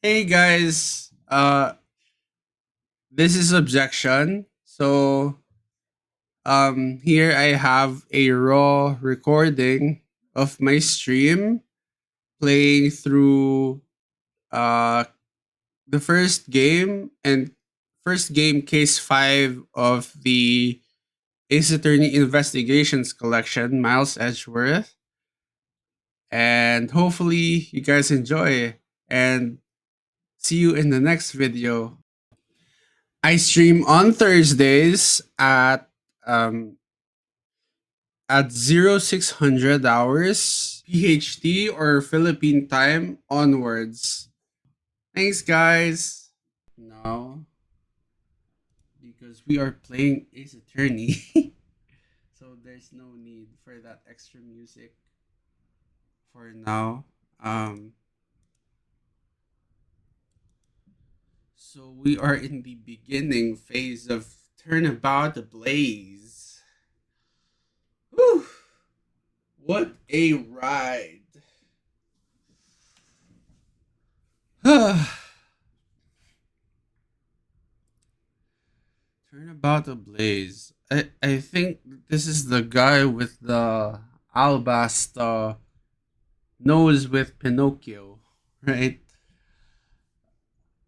Hey guys, this is objection. Here I have a raw recording of my stream playing through uh the first game case 5 of the Ace Attorney Investigations collection, Miles Edgeworth, and hopefully you guys enjoy and see you in the next video. I stream on Thursdays um at 0600 hours PHT or Philippine time onwards. Thanks guys. Now because we are playing Ace Attorney. So there's no need for that extra music for now. Um so we are in the beginning phase of Turnabout Ablaze. Whew. What a ride. Turnabout Ablaze. I think this is the guy with the alabaster nose with Pinocchio, right?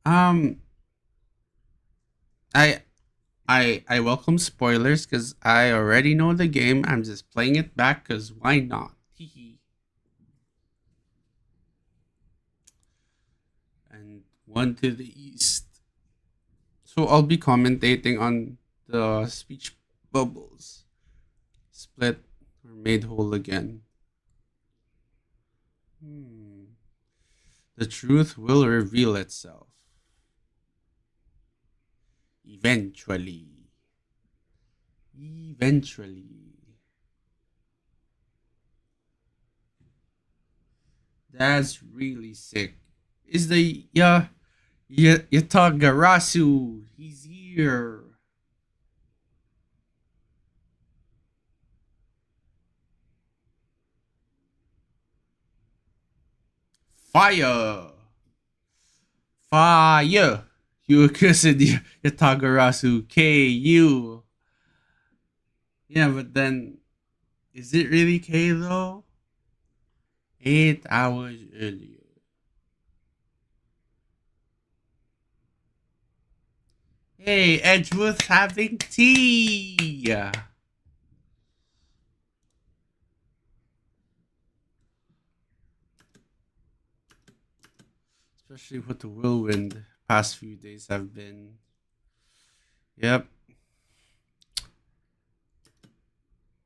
Um, I I welcome spoilers because I already know the game. I'm just playing it back because why not? And one to the east. So I'll be commentating on the speech bubbles. Split or made whole again. Hmm. The truth will reveal itself. Eventually. Eventually. That's really sick. Is the Yatagarasu? He's here. Fire! Fire! You accursed Yatagarasu KU. Yeah, but then is it really K though? 8 hours earlier. Hey, Edgeworth having tea. Especially with the whirlwind past few days have been. Yep.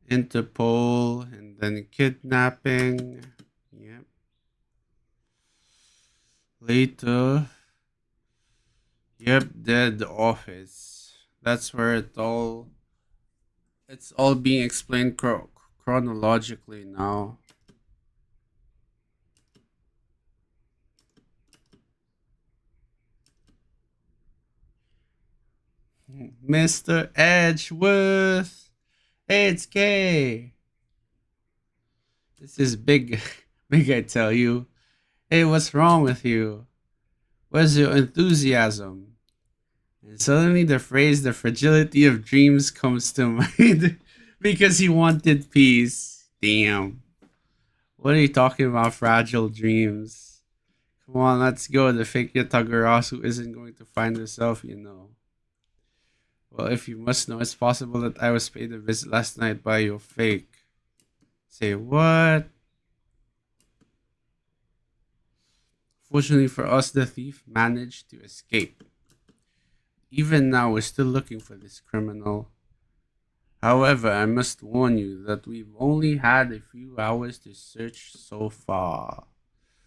Interpol and then kidnapping. Yep. Later. Yep, dead office. That's where it's all being explained chronologically now. Mr. Edgeworth. Hey, it's K. This is big. Big, I tell you. Hey, what's wrong with you? Where's your enthusiasm? And suddenly the phrase the fragility of dreams comes to mind because he wanted peace. Damn. What are you talking about, fragile dreams? Come on, let's go. The fake Yatagarasu isn't going to find herself, you know. Well, if you must know, it's possible that I was paid a visit last night by your fake. Say what? Fortunately for us, the thief managed to escape. Even now, we're still looking for this criminal. However, I must warn you that we've only had a few hours to search so far.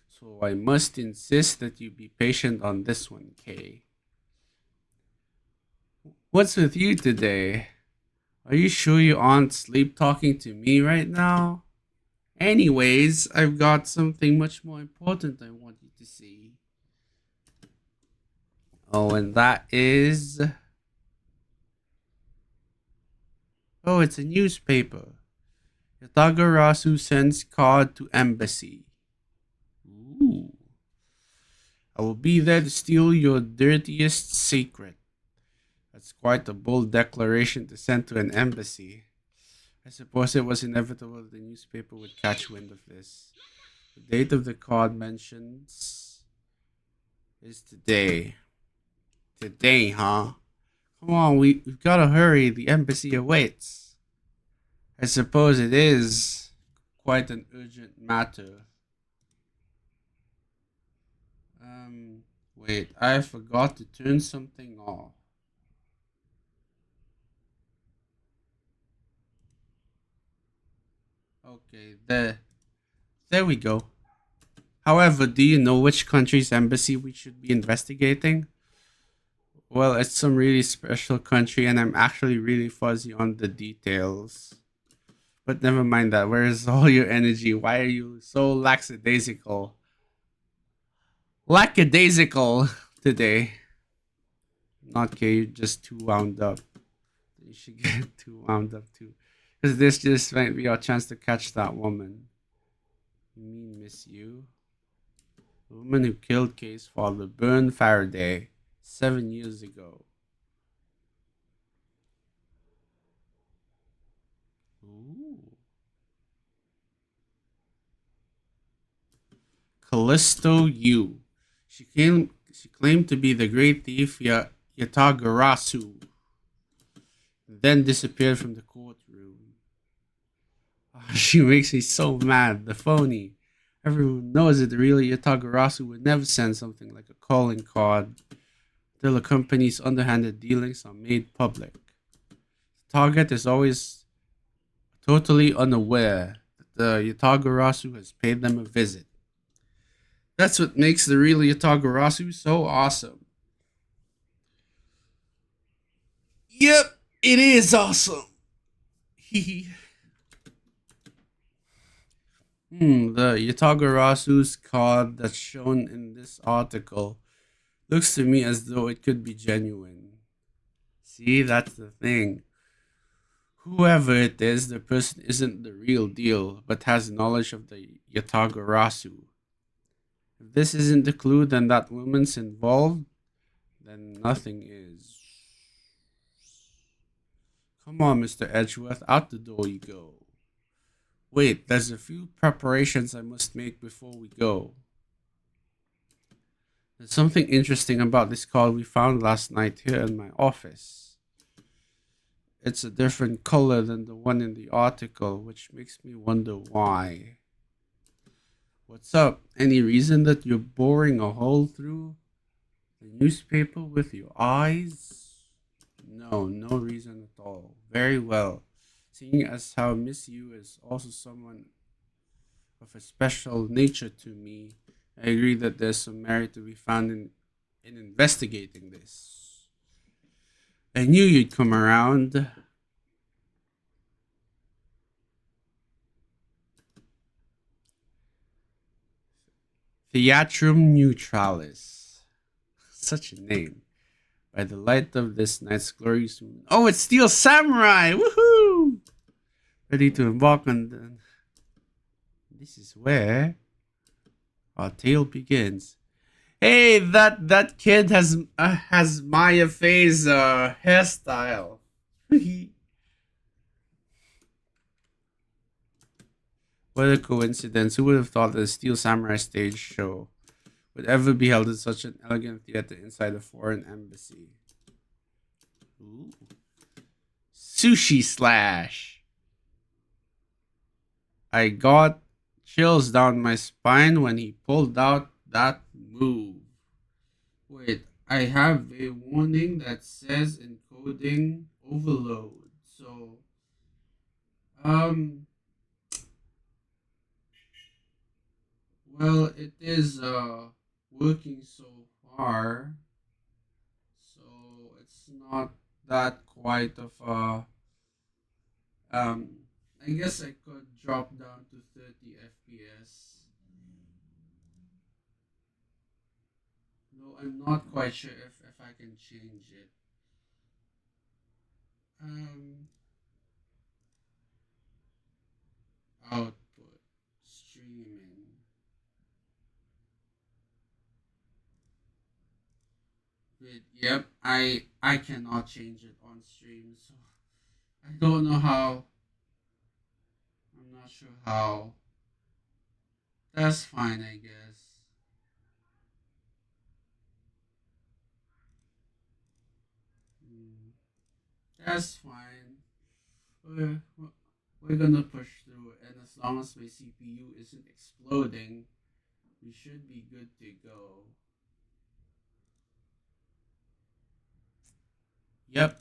So I must insist that you be patient on this one, Kay. What's with you today? Are you sure you aren't sleep talking to me right now? Anyways, I've got something much more important I want you to see. Oh, and that is. Oh, it's a newspaper. Yatagarasu sends card to embassy. Ooh. I will be there to steal your dirtiest secret. That's quite a bold declaration to send to an embassy. I suppose it was inevitable the newspaper would catch wind of this. The date of the card mentions is today. Today, huh? Come on, we've gotta hurry. The embassy awaits. I suppose it is quite an urgent matter. Wait, I forgot to turn something off. Okay, there we go. However, do you know which country's embassy we should be investigating? Well, it's some really special country, and I'm actually really fuzzy on the details. But never mind that. Where is all your energy? Why are you so lackadaisical? Lackadaisical today. Not okay, you're just too wound up. You should get too wound up too. Because this just might be our chance to catch that woman. You mean Miss You? The woman who killed Kay's father, Byrne Faraday, 7 years ago. Ooh. Callisto Yu. She claimed to be the great thief Yatagarasu, then disappeared from the courtroom. She makes me so mad. The phony. Everyone knows that the real Yatagarasu would never send something like a calling card till the company's underhanded dealings are made public. The target is always totally unaware that the Yatagarasu has paid them a visit. That's what makes the real Yatagarasu so awesome. Yep, it is awesome. The Yatagarasu's card that's shown in this article looks to me as though it could be genuine. See, that's the thing. Whoever it is, the person isn't the real deal, but has knowledge of the Yatagarasu. If this isn't the clue, then that woman's involved, then nothing is. Come on, Mr. Edgeworth, out the door you go. Wait, there's a few preparations I must make before we go. There's something interesting about this card we found last night here in my office. It's a different color than the one in the article, which makes me wonder why. What's up? Any reason that you're boring a hole through the newspaper with your eyes? No, no reason at all. Very well. Seeing as how Miss You is also someone of a special nature to me, I agree that there's some merit to be found in investigating this. I knew you'd come around. Theatrum Neutralis. Such a name. By the light of this night's glorious moon. Oh, it's Steel Samurai! Woohoo! Ready to embark on the. This is where our tale begins. Hey, that kid has Maya Fey's hairstyle. What a coincidence! Who would have thought that a Steel Samurai stage show would ever be held in such an elegant theater inside a foreign embassy? Ooh. Sushi Slash. I got chills down my spine when he pulled out that move. Wait, I have a warning that says encoding overload. So, um, well, it is working so far. So it's not that quite of a um. I guess I could drop down to 30 FPS. No, I'm not quite sure if I can change it. Um, output streaming. But yep, I cannot change it on stream, so I don't know how. I'm not sure how. That's fine, I guess. Mm, that's fine. We're, we're gonna push through, and as long as my CPU isn't exploding, we should be good to go. Yep.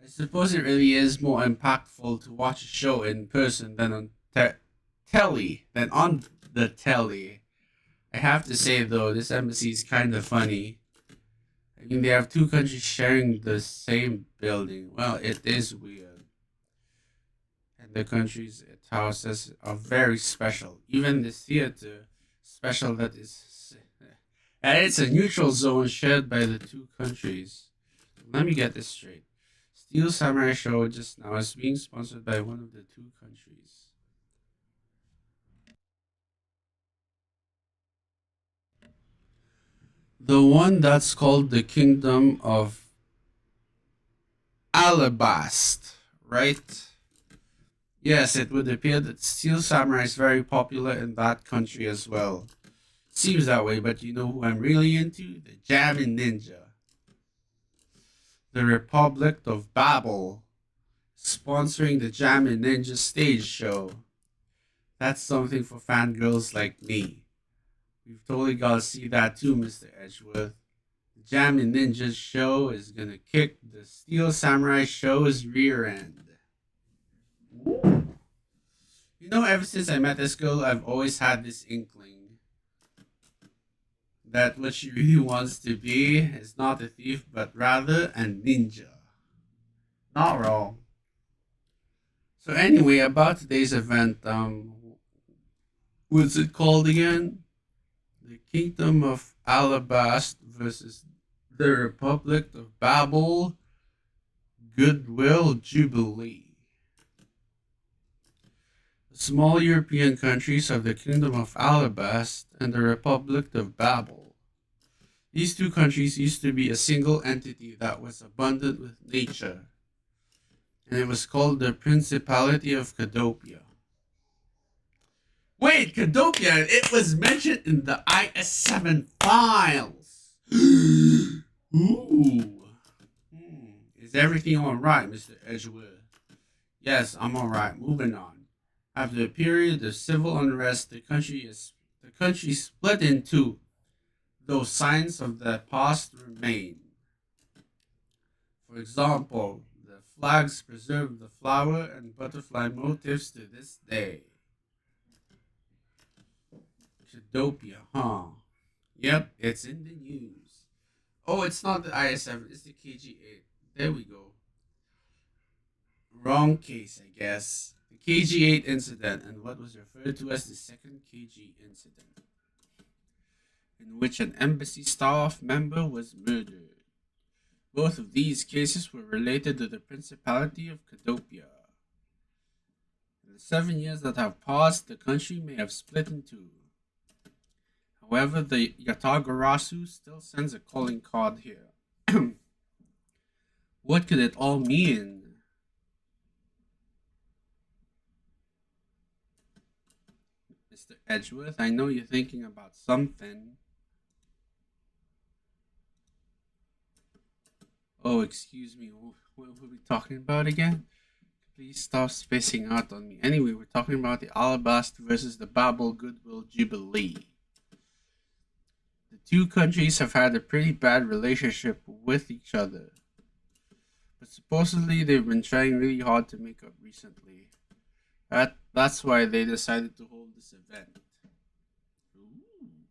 I suppose it really is more impactful to watch a show in person than on telly, than on the telly. I have to say though, this embassy is kind of funny. I mean, they have two countries sharing the same building. Well, it is weird. And the countries it houses are very special. Even the theater, special that is. And it's a neutral zone shared by the two countries. Let me get this straight. Steel Samurai Show just now is being sponsored by one of the two countries. The one that's called the Kingdom of Alabast, right? Yes, it would appear that Steel Samurai is very popular in that country as well. Seems that way, but you know who I'm really into? The Jamming Ninja. The Republic of Babel, sponsoring the Jamming Ninja stage show. That's something for fangirls like me. We've totally got to see that too, Mr. Edgeworth. The Jamming Ninja show is gonna kick the Steel Samurai show's rear end. You know, ever since I met this girl, I've always had this inkling that what she really wants to be is not a thief, but rather a ninja. Not wrong. So anyway, about today's event, what's it called again? The Kingdom of Alabast versus the Republic of Babel Goodwill Jubilee. The small European countries of the Kingdom of Alabast and the Republic of Babel. These two countries used to be a single entity that was abundant with nature, and it was called the Principality of Cadopia. Wait, Cadopia! It was mentioned in the IS-7 files! Ooh. Is everything alright, Mr. Edgeworth? Yes, I'm alright. Moving on. After a period of civil unrest, the country split in two, though signs of the past remain. For example, the flags preserve the flower and butterfly motifs to this day. Cadopia, huh? Yep, it's in the news. Oh, it's not the IS-7, it's the KG-8. There we go. Wrong case, I guess. The KG-8 incident and what was referred to as the second KG incident, in which an embassy staff member was murdered. Both of these cases were related to the Principality of Cadopia. In the 7 years that have passed, the country may have split in two. However, the Yatagarasu still sends a calling card here. What could it all mean? Mr. Edgeworth, I know you're thinking about something. Oh, excuse me, what were we talking about again? Please stop spacing out on me. Anyway, we're talking about the Alabast versus the Babel Goodwill Jubilee. The two countries have had a pretty bad relationship with each other, but supposedly they've been trying really hard to make up recently. That's why they decided to hold this event. Ooh.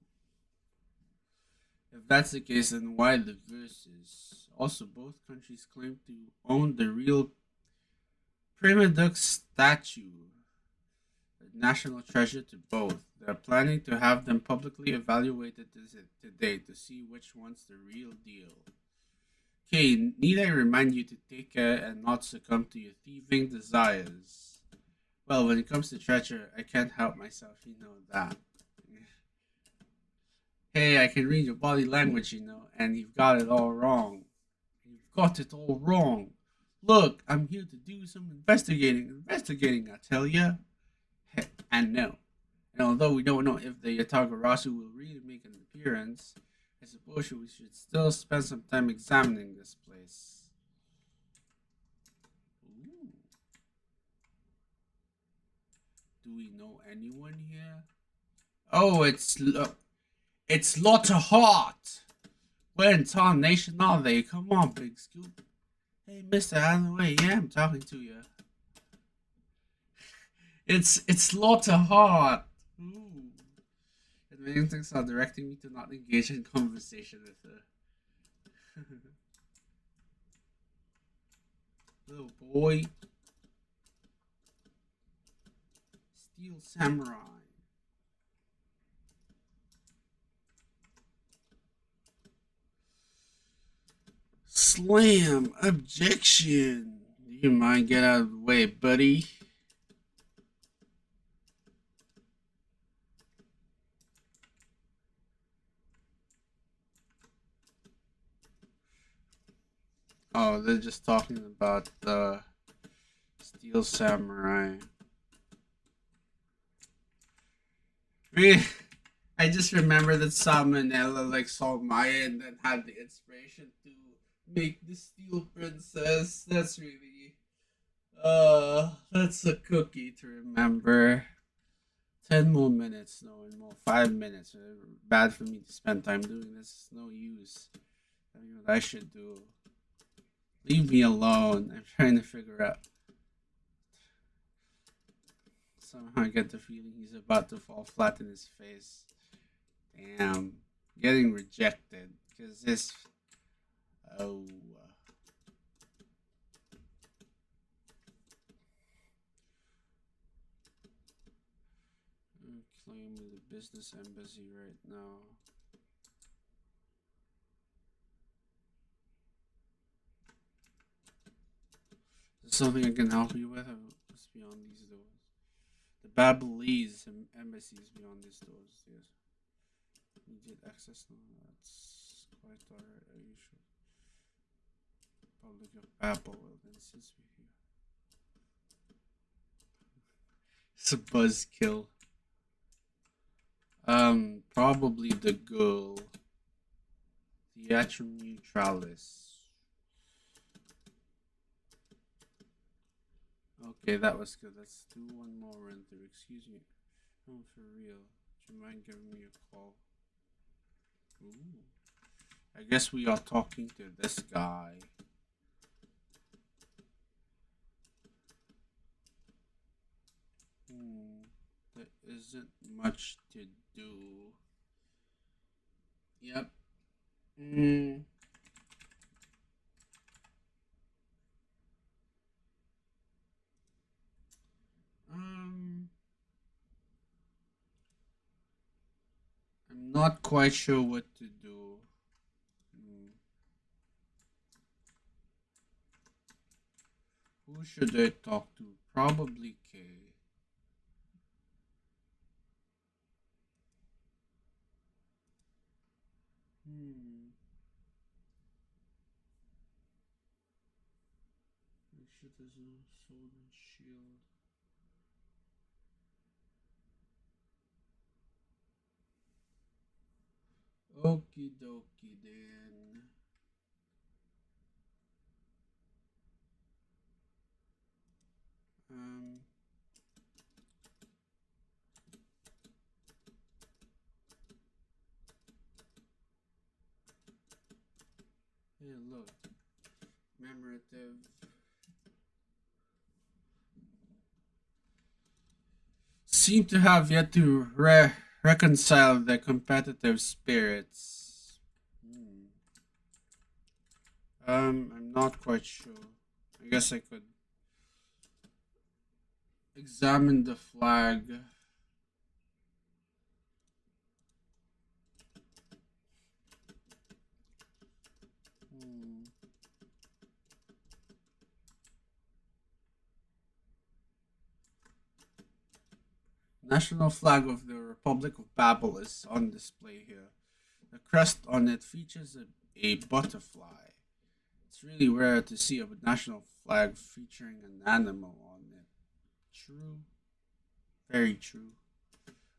If that's the case, then why the verses? Also, both countries claim to own the real Prima Duck statue, a national treasure to both. They're planning to have them publicly evaluated today to see which one's the real deal. Okay, need I remind you to take care and not succumb to your thieving desires? Well, when it comes to treasure, I can't help myself, you know that. Hey, I can read your body language, you know, and you've got it all wrong. You've got it all wrong. Look, I'm here to do some investigating. Investigating, I tell ya. And no. And although we don't know if the Yatagarasu will really make an appearance, I suppose we should still spend some time examining this place. Ooh. Do we know anyone here? Oh, it's Lotta Hart. Where in tarnation are they? Come on, Big Scoop. Hey, Mister, out of the way. Yeah, I'm talking to you. It's Lotta Hart. Ooh. And many things are directing me to not engage in conversation with her. Little boy. Steel Samurai. Slam. Objection. You mind get out of the way, buddy? Oh, they're just talking about the Steel Samurai. I just remember that Salmonella like saw Maya and then had the inspiration to make the Steel Princess. That's really that's a cookie to remember. 10 more minutes, no more 5 minutes. Bad for me to spend time doing this. No use. I mean, what I should do. Leave me alone. I'm trying to figure out. Somehow I get the feeling he's about to fall flat in his face. Damn. Getting rejected. Because this. Oh. I'm claiming the business embassy right now. Is there something I can help you with? What's beyond these doors? The Babylese embassy is beyond these doors. Yes. Immediate access. No, that's quite alright. Are you sure? Public of Babel. Well, then since we're here, it's a buzzkill. Probably the girl. Theatrum Neutralis. Okay, that was good. Let's do one more run through. Excuse me. Oh, for real. Do you mind giving me a call? Ooh. I guess we are talking to this guy. There isn't much to do. Yep. I'm not quite sure what to do. Who should I talk to? Probably Kay. Make sure there's no sword and shield. Okie dokie then. Hey, look. Commemorative. Seem to have yet to reconcile their competitive spirits. I'm not quite sure. I guess I could examine the flag. National flag of the Republic of Babel is on display here. The crest on it features a a butterfly. It's really rare to see a national flag featuring an animal on it. True. Very true.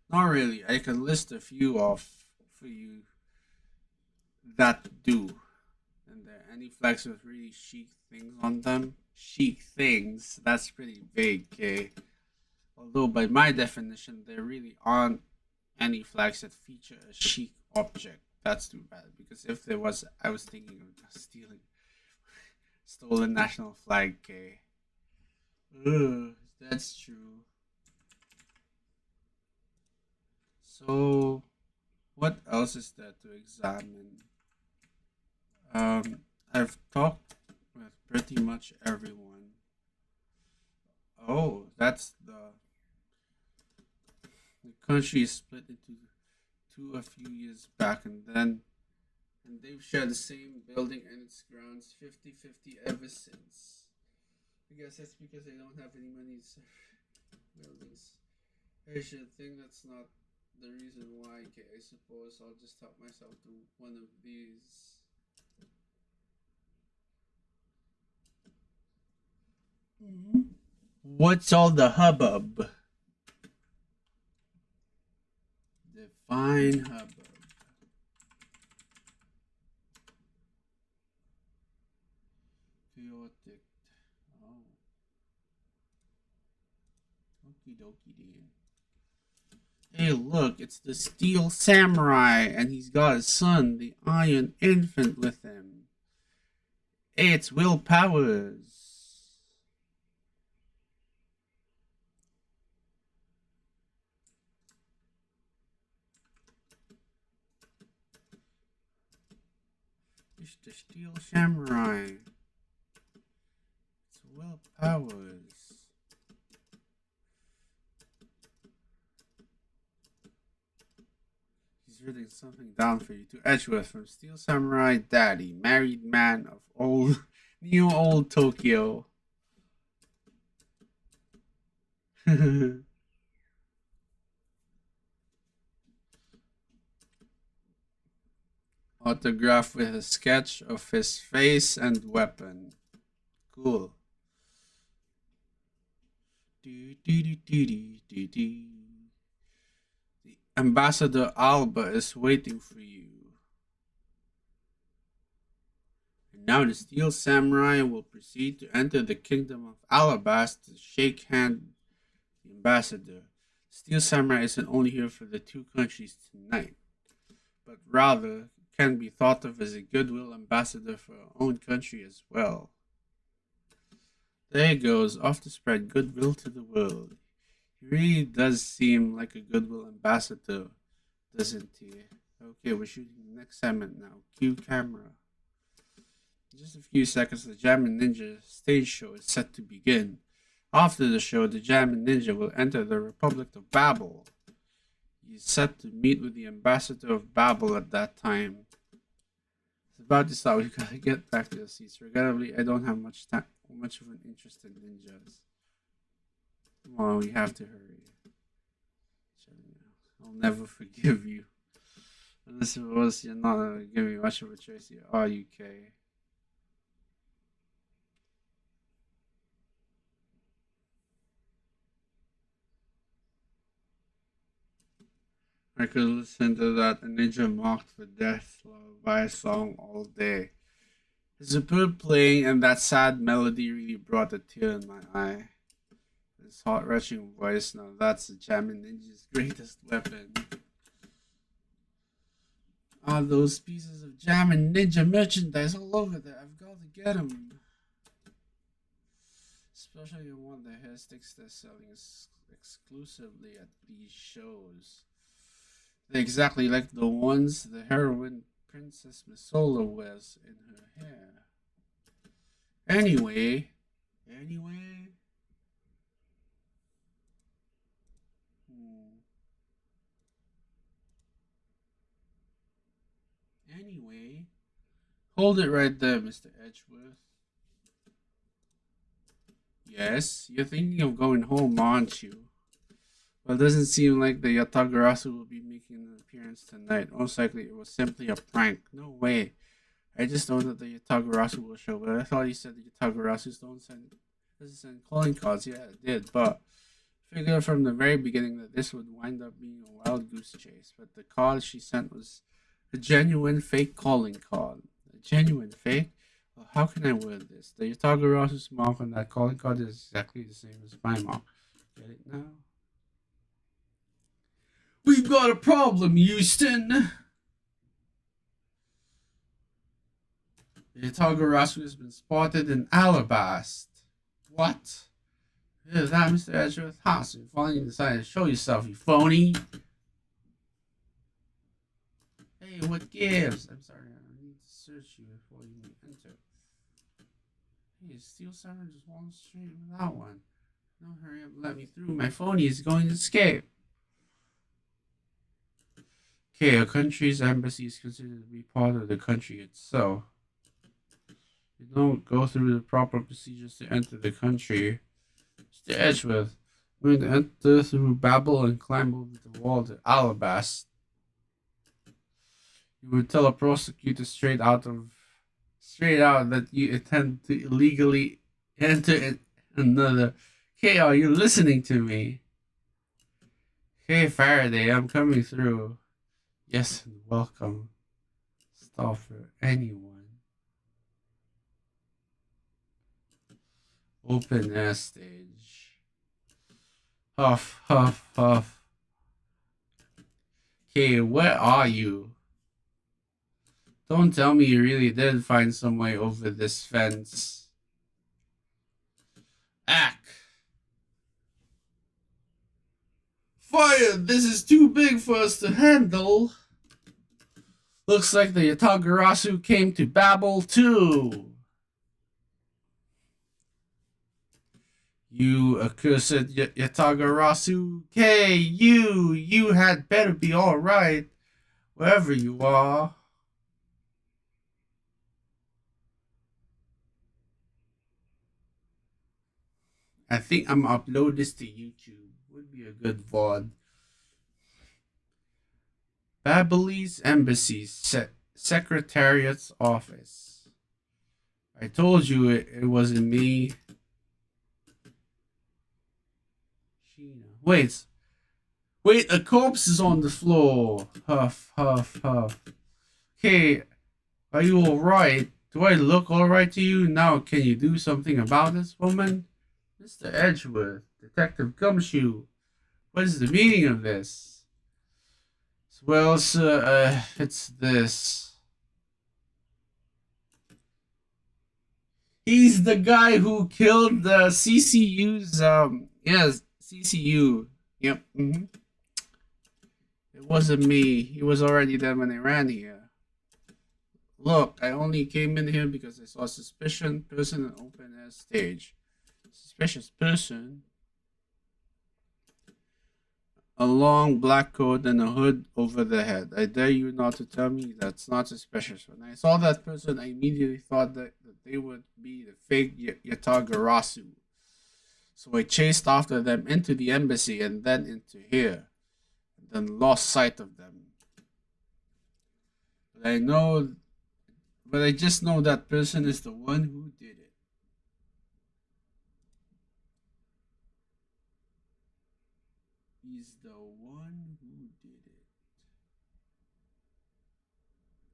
Not really. I can list a few off for you that do. And there are any flags with really chic things on them. Chic things. That's pretty vague, okay? Although by my definition, there really aren't any flags that feature a chic object. That's too bad. Because if there was, I was thinking of stealing stolen national flag, okay? Ugh, that's true. So, what else is there to examine? I've talked with pretty much everyone. Oh, that's the country is split into two a few years back, and they've shared the same building and its grounds 50-50 ever since. I guess that's because they don't have any money to buildings. I should think that's not the reason why. Okay, I suppose I'll just help myself to one of these. What's all the hubbub? Define hubbub. Chaotic. Oh. Okie dokie then. Hey, look, it's the Steel Samurai, and he's got his son, the Iron Infant, with him. Hey, it's Will Powers. It's the Steel Samurai. It's Will Powers. He's written something down for you to Edgeworth from Steel Samurai Daddy, married man of old, new old Tokyo. Autograph with a sketch of his face and weapon. Cool. The Ambassador Alba is waiting for you. And now the Steel Samurai will proceed to enter the kingdom of Alabast to shake hand the ambassador. Steel Samurai isn't only here for the two countries tonight, but rather can be thought of as a goodwill ambassador for our own country as well. There he goes, off to spread goodwill to the world. He really does seem like a goodwill ambassador, doesn't he? Okay, we're shooting the next segment now. Cue camera. In just a few seconds, the Jammin' Ninja stage show is set to begin. After the show, the Jammin' Ninja will enter the Republic of Babel. He is set to meet with the ambassador of Babel at that time. It's about to start. We gotta get back to the seats. Regrettably, I don't have much of an interest in ninjas. Come on, we have to hurry. I'll never forgive you. Unless it was you're not giving me much of a choice here. Are you, Kay? I could listen to that ninja mocked for death lullaby song all day. His superb playing and that sad melody really brought a tear in my eye. His heart wrenching voice, now that's the Jammin' Ninja's greatest weapon. All those pieces of Jammin' Ninja merchandise all over there. I've got to get them. Especially the one the hair sticks they're selling exclusively at these shows. They're exactly like the ones the heroine Princess Misola wears in her hair. Anyway. Anyway. Hold it right there, Mr. Edgeworth. Yes, you're thinking of going home, aren't you? Well, it doesn't seem like the Yatagarasu will be making an appearance tonight. Most likely it was simply a prank. No way. I just know that the Yatagarasu will show, but I thought you said the Yatagarasus don't send doesn't send calling cards. Yeah, it did, but I figured from the very beginning that this would wind up being a wild goose chase. But the card she sent was a genuine fake calling card. A genuine fake? Well, how can I word this? The Yatagarasu's mark on that calling card is exactly the same as my mark. Get it now? We've got a problem, Houston! The Yatagarasu has been spotted in Alabast. What? Is that Mr. Edgeworth? Ha, so you finally decided to show yourself, you phony. Hey, what gives? I'm sorry, I need to search you before you enter. Hey, Steel Summer just walked straight without one. No, hurry up, let me through. My phony is going to escape. Okay, a country's embassy is considered to be part of the country itself. You don't go through the proper procedures to enter the country. Mr. Edgeworth, I'm going to enter through Babel and climb over the wall to Alabast. You would tell a prosecutor straight out that you intend to illegally enter another. Okay, are you listening to me? Hey, Faraday, I'm coming through. Yes, and welcome. Stop for anyone. Open air stage. Huff, huff, huff. Okay, where are you? Don't tell me you really did find some way over this fence. Ack! Fire! This is too big for us to handle. Looks like the Yatagarasu came to Babel too. You accursed Yatagarasu. Hey, you had better be alright, wherever you are. I think I'm gonna upload this to YouTube. Would be a good VOD. Babylese Embassy Secretariat's Office. I told you it wasn't me. Wait, a corpse is on the floor. Huff, huff, huff. Okay, are you alright? Do I look alright to you? Now, can you do something about this, woman? Mr. Edgeworth, Detective Gumshoe, what is the meaning of this? Well, sir, it's this. He's the guy who killed the CCU's, yes, CCU. Yep. It wasn't me. He was already there when I ran here. Look, I only came in here because I saw a suspicious person in open air stage. Suspicious person? A long black coat and a hood over the head. I dare you not to tell me that's not suspicious. When I saw that person, I immediately thought that they would be the fake Yatagarasu. So I chased after them into the embassy and then into here. And then lost sight of them. But I just know that person is the one who did it. He's the one who did it.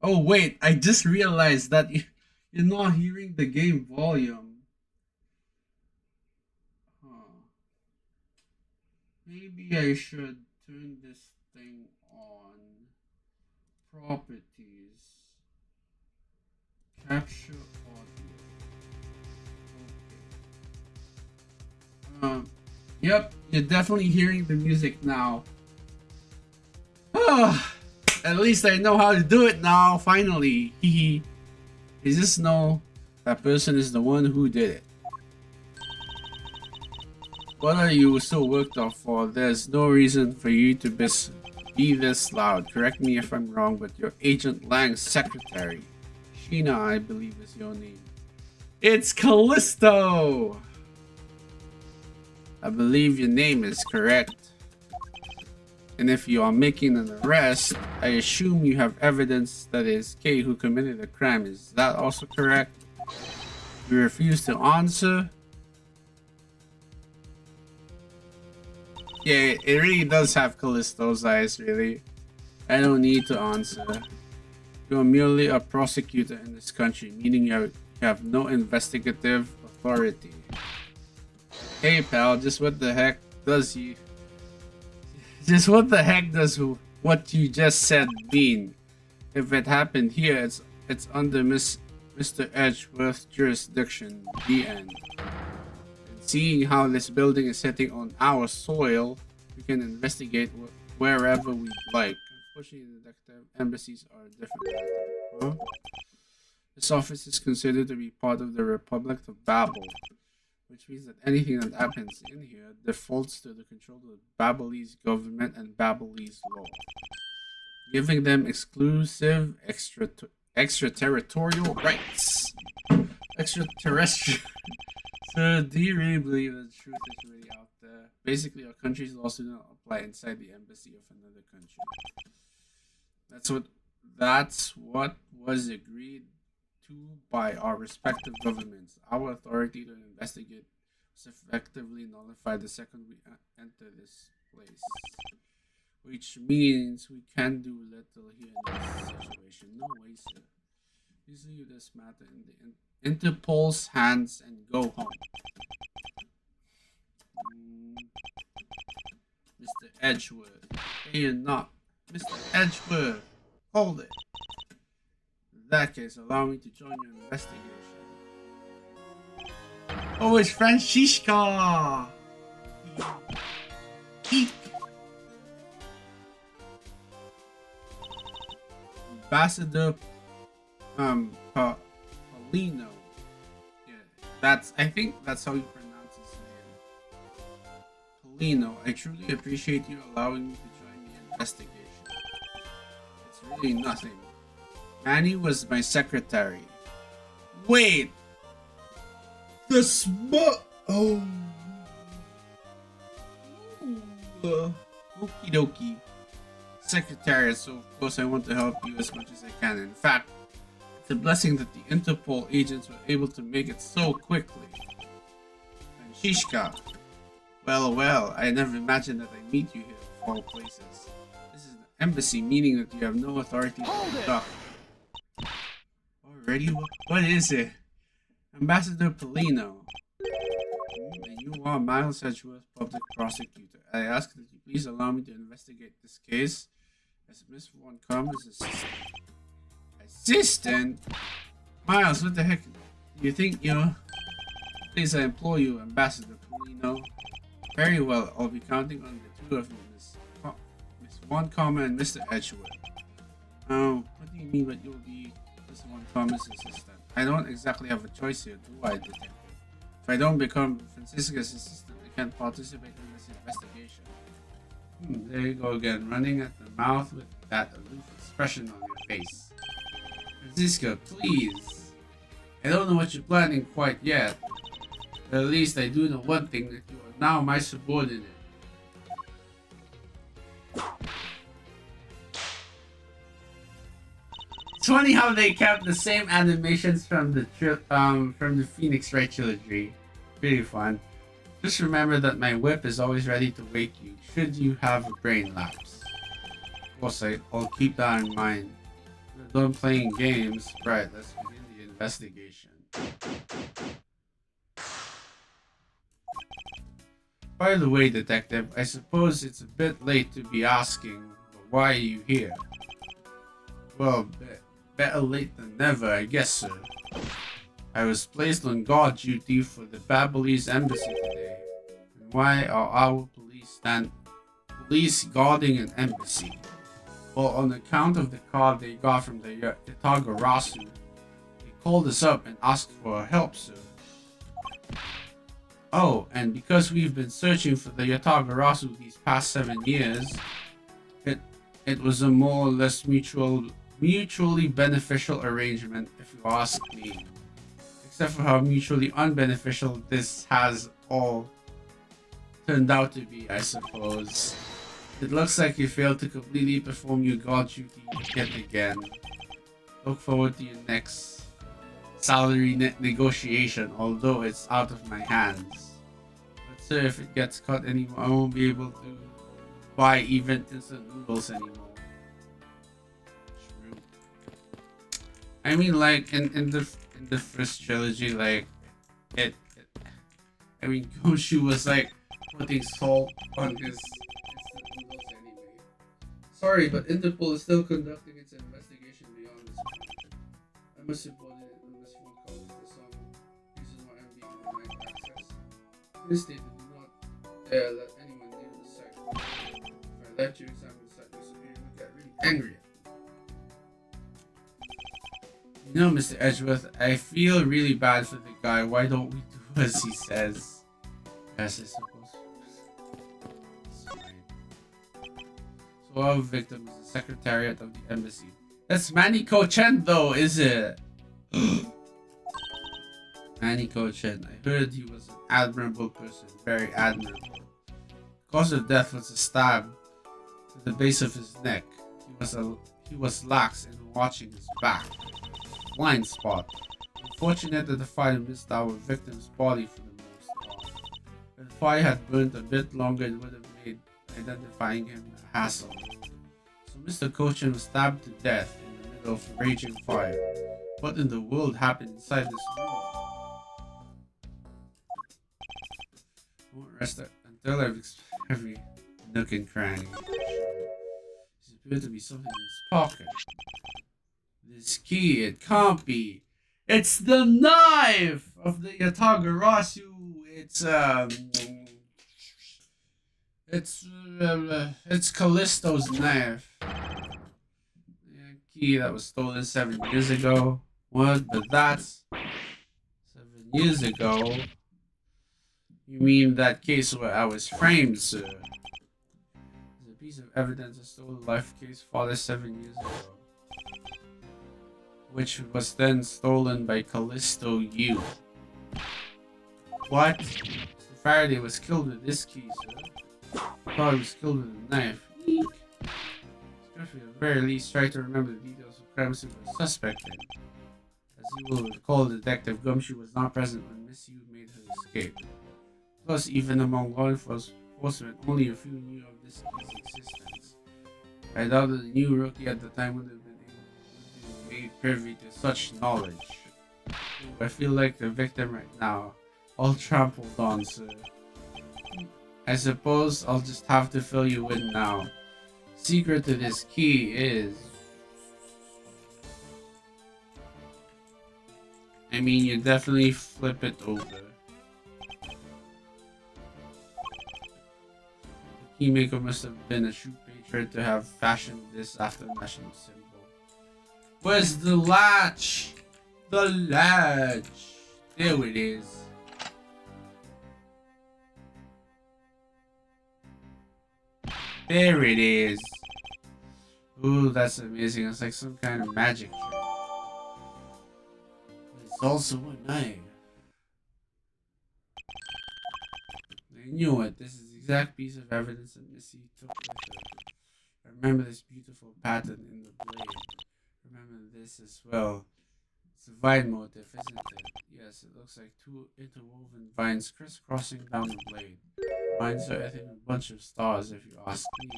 Oh wait, I just realized that you're not hearing the game volume. Huh. Maybe I should turn this thing on. Properties. Capture audio. Okay. Yep, you're definitely hearing the music now. Ah, at least I know how to do it now, finally. Hehe. You just know that person is the one who did it. What are you so worked up for? There's no reason for you to be this loud. Correct me if I'm wrong, but you're Agent Lang's secretary. Sheena, I believe is your name. It's Callisto! I believe your name is correct. And if you are making an arrest, I assume you have evidence that it is K who committed the crime. Is that also correct? You refuse to answer? Yeah, it really does have Callisto's eyes, really. I don't need to answer. You are merely a prosecutor in this country, meaning you have no investigative authority. Hey pal, just what the heck does you... Just what the heck does what you just said mean? If it happened here, it's under Mr. Edgeworth's jurisdiction. The end. And seeing how this building is sitting on our soil, we can investigate wherever we'd like. Unfortunately, the embassies are different. Huh? This office is considered to be part of the Republic of Babel, which means that anything that happens in here defaults to the control of the Babelese government and Babelese law, giving them exclusive extraterritorial rights. Extraterrestrial. So, do you really believe that the truth is really out there? Basically, our country's laws do not apply inside the embassy of another country. That's what was agreed to by our respective governments. Our authority to investigate was effectively nullified the second we enter this place, which means we can do little here in this situation. No way, sir. Please leave this matter in the Interpol's hands and go home. Mr. Edgeworth. Hey, you're not. Mr. Edgeworth. Hold it. In that case, allow me to join your investigation. Oh, it's Francisca! Eek! Ambassador Paulino. Yeah, I think that's how you pronounce his name. Paulino, I truly appreciate you allowing me to join the investigation. It's really nothing. Manny was my secretary. Wait! The oh. Okie dokie. Secretary, so of course I want to help you as much as I can. In fact, it's a blessing that the Interpol agents were able to make it so quickly. And Shishka. Well, I never imagined that I'd meet you here of all places. This is an embassy, meaning that you have no authority to conduct. Already? What is it? Ambassador Paulino. And you are Miles Edgeworth, public prosecutor. I ask that you please allow me to investigate this case as Miss Von Karma's assistant. Assistant? Miles, what the heck? Do you think, Please, I implore you, Ambassador Paulino. Very well, I'll be counting on the two of you, Miss Von Karma and Mr. Edgeworth. What do you mean that you'll be Miss Von Karma's assistant? I don't exactly have a choice here, do I, detective? If I don't become Francisca's assistant, I can't participate in this investigation. There you go again, running at the mouth with that aloof expression on your face. Francisca, please. I don't know what you're planning quite yet, but at least I do know one thing, that you are now my subordinate. It's funny how they kept the same animations from the Phoenix Wright trilogy. Pretty fun. Just remember that my whip is always ready to wake you should you have a brain lapse. Of course, I'll keep that in mind. We're done playing games. Right, let's begin the investigation. By the way, detective, I suppose it's a bit late to be asking, but why are you here? Well, better late than never, I guess, sir. I was placed on guard duty for the Babelese embassy today. And why are our police guarding an embassy? Well, on account of the card they got from the Yatagarasu, they called us up and asked for help, sir. Oh, and because we've been searching for the Yatagarasu these past 7 years, it was a more or less mutually beneficial arrangement, if you ask me. Except for how mutually unbeneficial this has all turned out to be, I suppose. It looks like you failed to completely perform your guard duty yet again. Look forward to your next salary negotiation, although it's out of my hands. But sir, if it gets cut anymore, I won't be able to buy even instant noodles anymore. True. I mean, like in the first trilogy, like it I mean, Goshu was like putting salt on his instant noodles anyway. Sorry, but Interpol is still conducting its investigation beyond this point. I must report it unless you want copies for some reason why I'm being denied access. This statement do not dare let anyone near the site. If I let you examine the site, Mr. Superior will get really angry at me. You know, Mr. Edgeworth, I feel really bad for the guy. Why don't we do as he says? Yes, I suppose. That's fine. So our victim is the Secretariat of the Embassy. That's Manny Ko-chen though, is it? Manny Ko-chen. I heard he was an admirable person. Very admirable. The cause of death was a stab to the base of his neck. He was lax in watching his back. Blind spot. Unfortunate that the fire missed our victim's body for the most part. If the fire had burned a bit longer, it would have made identifying him a hassle. So Mr. Ko-chen was stabbed to death in the middle of a raging fire. What in the world happened inside this room? I won't rest until I've explored every nook and cranny. There appeared to be something in his pocket. This key, it can't be. It's the knife of the Yatagarasu. It's Callisto's knife. The key that was stolen 7 years ago. What? But that's 7 years ago. You mean that case where I was framed, sir? There's a piece of evidence a stolen life case father 7 years ago, which was then stolen by Callisto U. What? Mr. Faraday was killed with this key, sir. I thought he was killed with a knife. Eek. Especially at the very least, try to remember the details of crimes he was suspected. As you will recall, Detective Gumshoe was not present when Miss Yu made her escape. Plus, even among law enforcement, only a few knew of this key's existence. I doubt that the new rookie at the time would have been able to be made privy to such knowledge. I feel like the victim right now, all trampled on, sir. I suppose I'll just have to fill you in now. Secret to this key is... I mean, you definitely flip it over. The keymaker must have been a true patriot to have fashioned this after a national symbol. Where's the latch? The latch! There it is. There it is. Ooh, that's amazing. It's like some kind of magic trick. It's also a knife. I knew it. This is the exact piece of evidence that Missy took with her. I remember this beautiful pattern in the blade. Remember this as well. It's a vine motif, isn't it? Yes, it looks like two interwoven vines crisscrossing down the blade. Vines are, I think, a bunch of stars, if you ask me.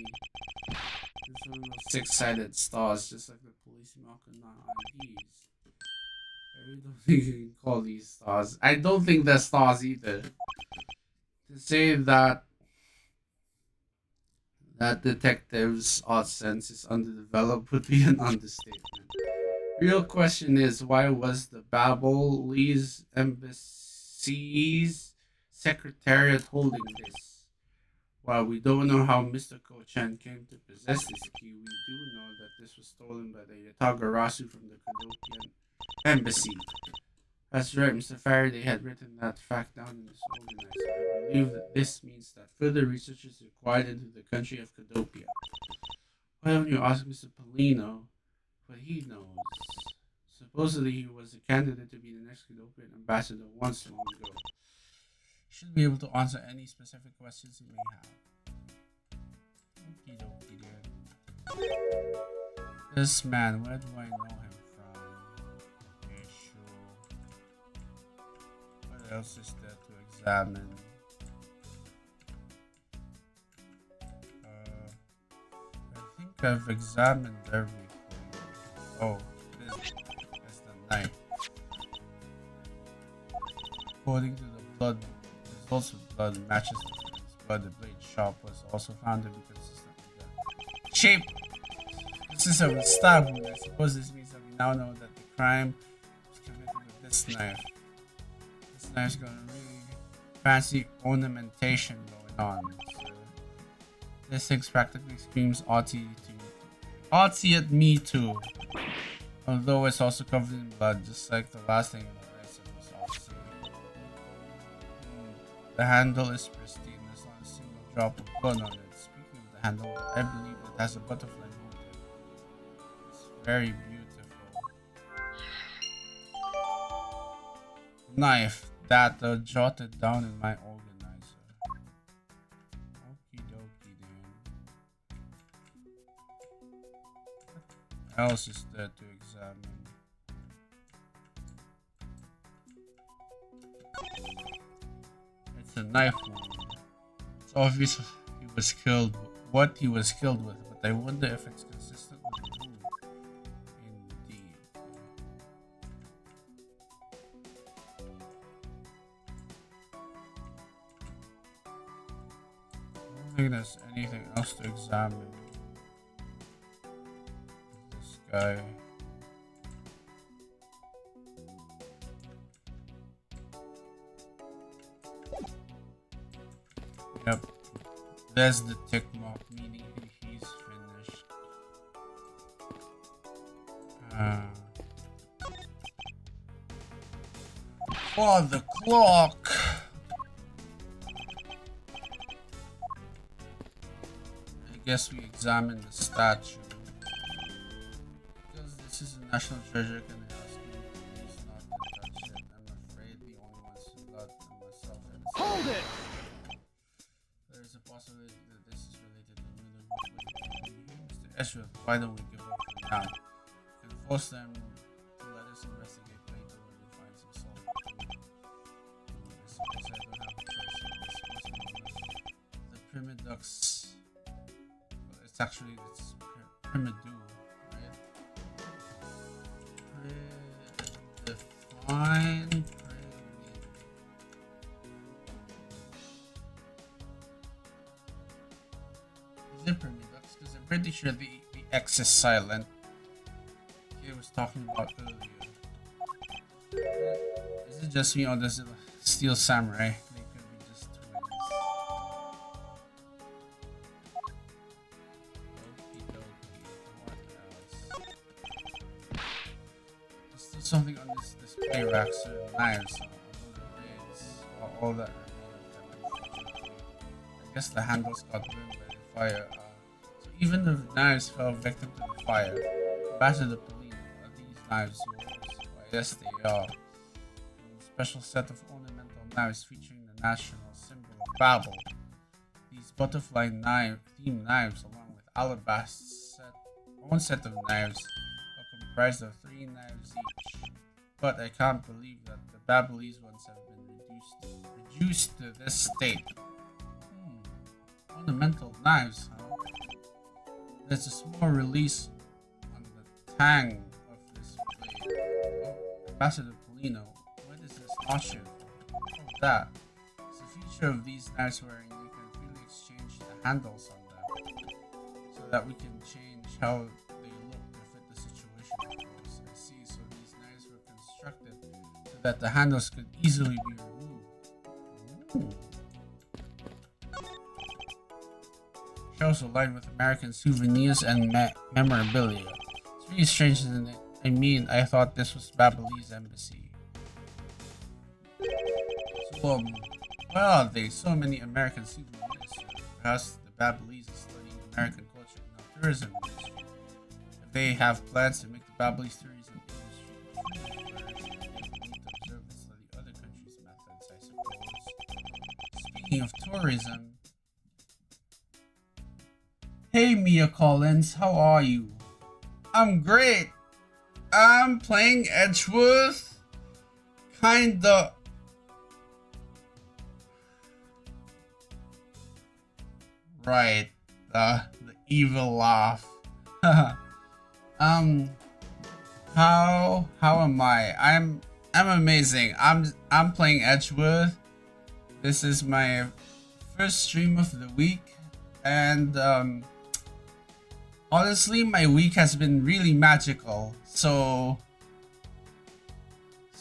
It's one of those six-sided stars, just like the police marking on IDs. I really don't think you can call these stars. I don't think they're stars either. To say that detective's odd sense is underdeveloped would be an understatement. Real question is, why was the Babylese embassy's secretariat holding this? While we don't know how Mr. Ko-chan came to possess this key, we do know that this was stolen by the Yatagarasu from the Kadokian embassy. That's right, Mr. Faraday had written that fact down in his organizer. I believe that this means that further research is required into the country of Kadopia. Why don't you ask Mr. Polino what he knows? Supposedly he was a candidate to be the next Kadopian ambassador once long ago. He should be able to answer any specific questions you may have. Okie dokie, dude. This man, where do I know him from? Okay, sure. What else is there to examine? I think I've examined everything. Oh, this is the knife. According to the blood, results of blood matches the blood. The blade sharp was also found to be consistent with the shape. Consistent with stab wound. I suppose this means that we now know that the crime was committed with this knife. This knife's got a really fancy ornamentation going on. So this thing practically screams artsy to me. Artsy at me too. Although it's also covered in blood, just like the last thing I said was artsy. The handle is pristine. There's not a single drop of blood on it. Speaking of the handle, I believe it has a butterfly motif. It's very beautiful. Knife that jotted down in my organizer. Okie dokie, dude. What else is there to examine? It's a knife wound. It's obvious he was killed. What he was killed with, but I wonder if it's consistent with the wound. Indeed. I don't think there's anything else to examine. This guy. Yep. There's the tick mark, meaning he's finished. For the clock! I guess we examine the statue. Because this is a national treasure, can I ask you please not to touch it? I'm afraid the only ones who got them myself and Hold it! there is a possibility that this is related to Mr. Edgeworth, why don't we give up for now? We can force them to let us investigate later when we find some solid clue. I suppose I don't have a choice in this. The Primidux. Well, it's actually Primidu, right? Define Is it Primidux? Because I'm pretty sure the X is silent. He was talking about earlier. Is it just me or does it Steel Samurai? They could be just twins. Okie dokie. What else? There's still something on this display rack, so knives. All that. I guess the handles got burned by the fire. So even the knives fell victim to the fire. Ambassador Polino, are these knives yours? Why, yes, they are. A special set of ornamental knives featuring the national symbol of Babel. These butterfly themed knives, along with Alabast's own set of knives, are comprised of 3 knives each. But I can't believe that the Babelese ones have been reduced to this state. Ornamental knives, huh? There's a small release on the tang of this blade. Oh, Ambassador Polino, what is this notion? Oh, that. It's a feature of these knives wherein you can freely exchange the handles on them, so that we can change how they look to fit the situation, of course. I see, so these knives were constructed so that the handles could easily be removed. Ooh. Shows aligned with American souvenirs and memorabilia. It's really strange, isn't it? I mean, I thought this was Babelese embassy. So, where are they? So many American souvenirs. Perhaps the Babelese is studying American culture and now tourism industry. If they have plans to make the Babelese tourism industry, we need to observe and study other countries' methods, I suppose. Speaking of tourism, Hey Mia Collins, how are you? I'm great. I'm playing Edgeworth. Kinda. Right. The evil laugh. um, how am I? I'm amazing. I'm playing Edgeworth. This is my first stream of the week, and honestly, my week has been really magical. So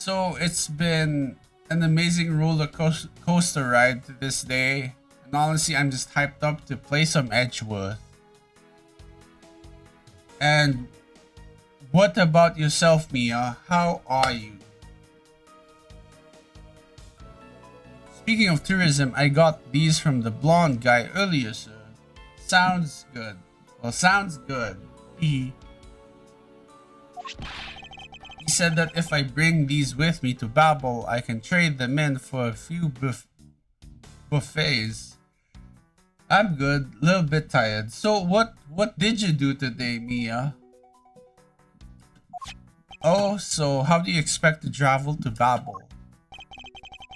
it's been an amazing coaster ride to this day. And honestly, I'm just hyped up to play some Edgeworth. And what about yourself, Mia? How are you? Speaking of tourism, I got these from the blonde guy earlier, sir. Sounds good. Well, sounds good. He said that if I bring these with me to Babel, I can trade them in for a few buffets. I'm good, a little bit tired. So what did you do today, Mia? Oh, so how do you expect to travel to Babel?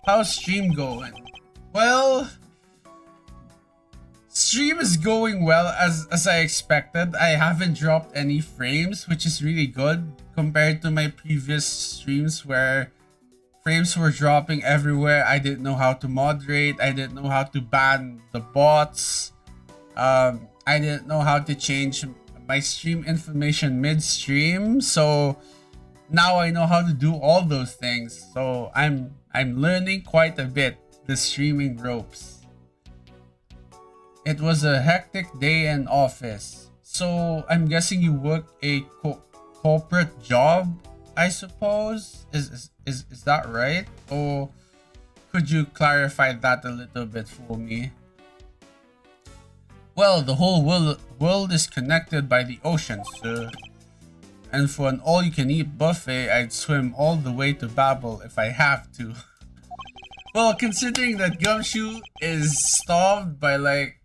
How's stream going? Well, stream is going well as I expected. I haven't dropped any frames, which is really good compared to my previous streams where frames were dropping everywhere. I didn't know how to moderate. I didn't know how to ban the bots. I didn't know how to change my stream information midstream. So now I know how to do all those things. So I'm learning quite a bit the streaming ropes. It was a hectic day in office. So I'm guessing you work a corporate job, I suppose? Is that right? Or could you clarify that a little bit for me? Well, the whole world is connected by the ocean, sir. And for an all-you-can-eat buffet, I'd swim all the way to Babel if I have to. Well, considering that Gumshoe is starved by like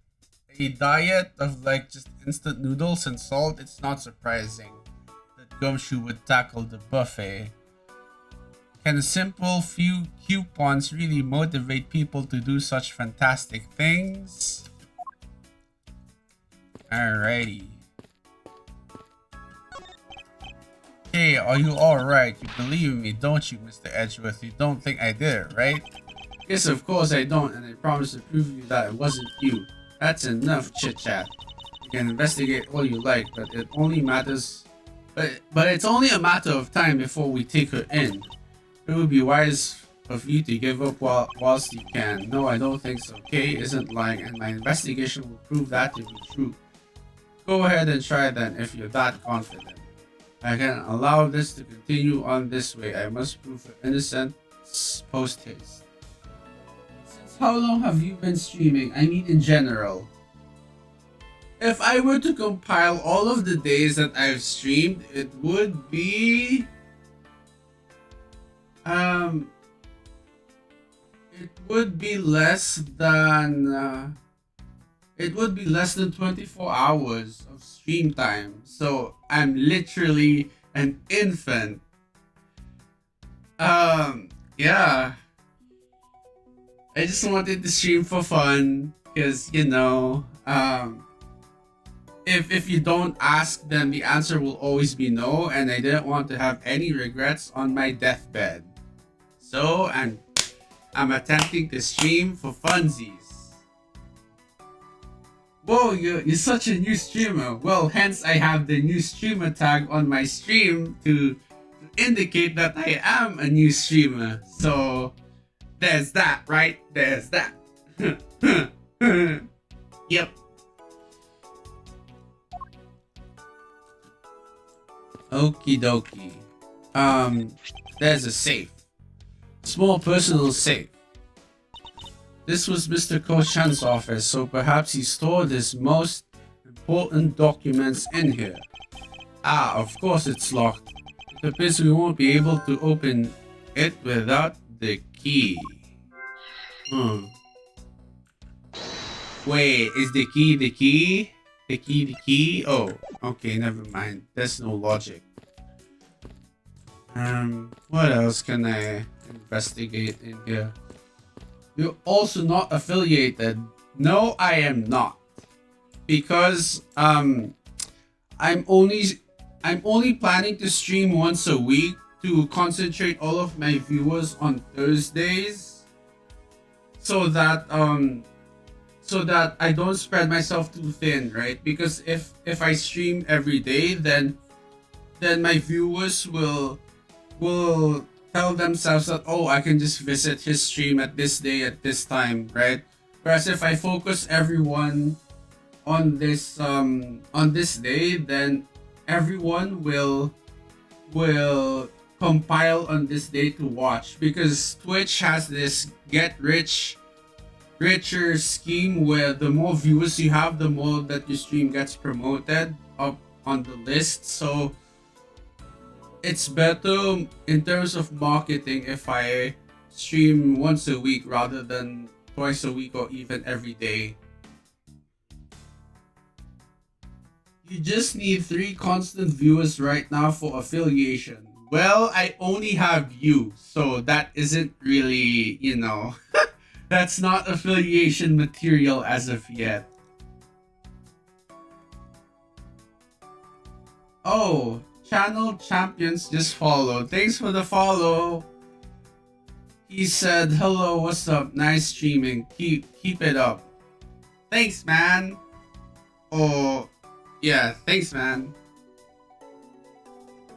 a diet of like just instant noodles and salt, it's not surprising that Gumshoe would tackle the buffet. Can a simple few coupons really motivate people to do such fantastic things? Alrighty. Hey, are you alright? You believe me, don't you, Mr. Edgeworth? You don't think I did it, right? Yes, of course I don't, and I promise to prove you that it wasn't you. That's enough chit-chat. You can investigate all you like, but it only matters... But it's only a matter of time before we take her in. It would be wise of you to give up whilst you can. No, I don't think so. Kay isn't lying, and my investigation will prove that to be true. Go ahead and try then, if you're that confident. I can't allow this to continue on this way. I must prove her innocence post-haste. Since how long have you been streaming? I mean in general. If I were to compile all of the days that I've streamed, it would be... It would be less than... it would be less than 24 hours of stream time. So I'm literally an infant. Yeah. I just wanted to stream for fun because, you know, if you don't ask, then the answer will always be no, and I didn't want to have any regrets on my deathbed. So I'm attempting to stream for funsies. Whoa, you're such a new streamer. Well, hence I have the new streamer tag on my stream to indicate that I am a new streamer. So there's that, right? There's that. Yep. Okie dokie. There's a safe. Small personal safe. This was Mr. Koshan's office, so perhaps he stored his most important documents in here. Ah, of course it's locked. It appears we won't be able to open it without the key. Wait, is the key the key? The key. Oh, okay, never mind. There's no logic. What else can I investigate in here? You're also not affiliated. No, I am not. Because I'm only I'm only planning to stream once a week to concentrate all of my viewers on Thursdays so that I don't spread myself too thin, right? Because if I stream every day, then my viewers will tell themselves that, oh, I can just visit his stream at this day at this time, right? Whereas if I focus everyone on this day, then everyone will compile on this day to watch, because Twitch has this get richer scheme where the more viewers you have, the more that your stream gets promoted up on the list. So it's better in terms of marketing if I stream once a week rather than twice a week or even every day. You just need 3 constant viewers right now for affiliation. Well, I only have you, so that isn't really, that's not affiliation material as of yet. Oh, channel champions just followed. Thanks for the follow. He said, hello, what's up? Nice streaming. Keep it up. Thanks, man. Oh, yeah, thanks, man.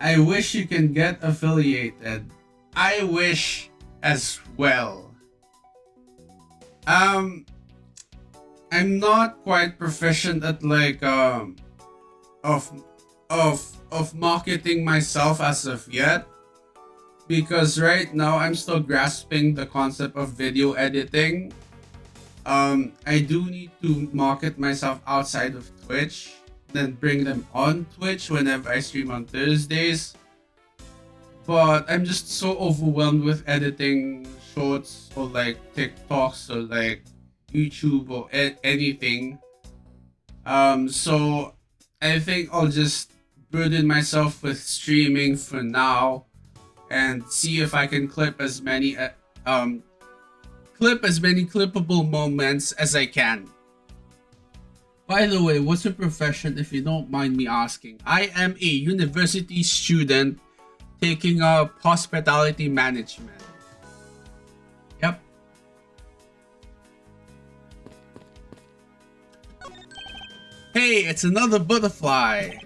I wish you can get affiliated. I wish as well. I'm not quite proficient at of marketing myself as of yet, because right now I'm still grasping the concept of video editing. I do need to market myself outside of Twitch, then bring them on Twitch whenever I stream on Thursdays. But I'm just so overwhelmed with editing shorts or like TikToks or like YouTube or anything. So I think I'll just burden myself with streaming for now and see if I can clip as many clippable moments as I can. By the way, what's your profession, if you don't mind me asking? I am a university student taking up hospitality management. Yep. Hey, it's another butterfly.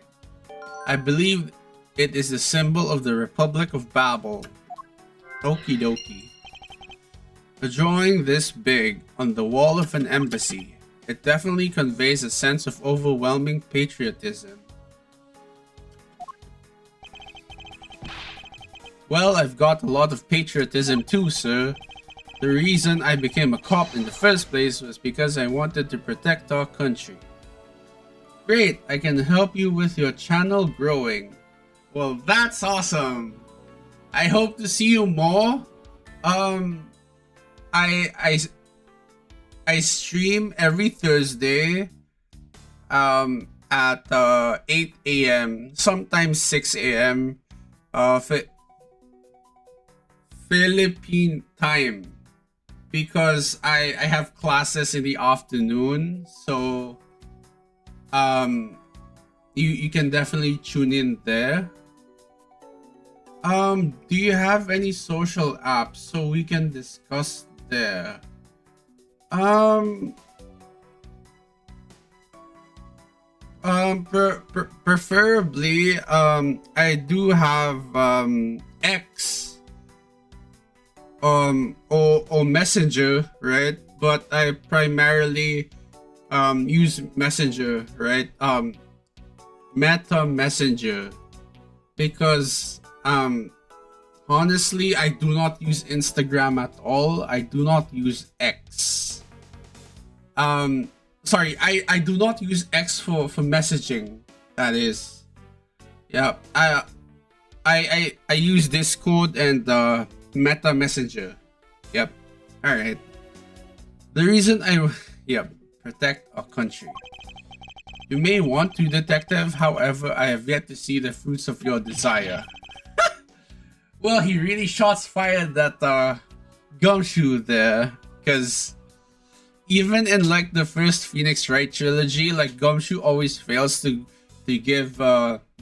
I believe it is the symbol of the Republic of Babel. Okie dokie. A drawing this big on the wall of an embassy. It definitely conveys a sense of overwhelming patriotism. Well, I've got a lot of patriotism too, sir. The reason I became a cop in the first place was because I wanted to protect our country. Great, I can help you with your channel growing. Well, that's awesome. I hope to see you more. I stream every Thursday at 8 a.m. sometimes 6 a.m. Philippine time, because I have classes in the afternoon, so you can definitely tune in there. Do you have any social apps so we can discuss there? Preferably, I do have X, or Messenger, right? But I primarily use Messenger, right? Meta Messenger, because honestly, I do not use Instagram at all. I do not use X. Sorry, I do not use X for messaging. That is, yeah. I use Discord and Meta Messenger. Yep. All right. The reason I protect our country. You may want to, detective. However, I have yet to see the fruits of your desire. Well, he really shots fired that Gumshoe there, because even in like the first Phoenix Wright trilogy, like Gumshoe always fails to give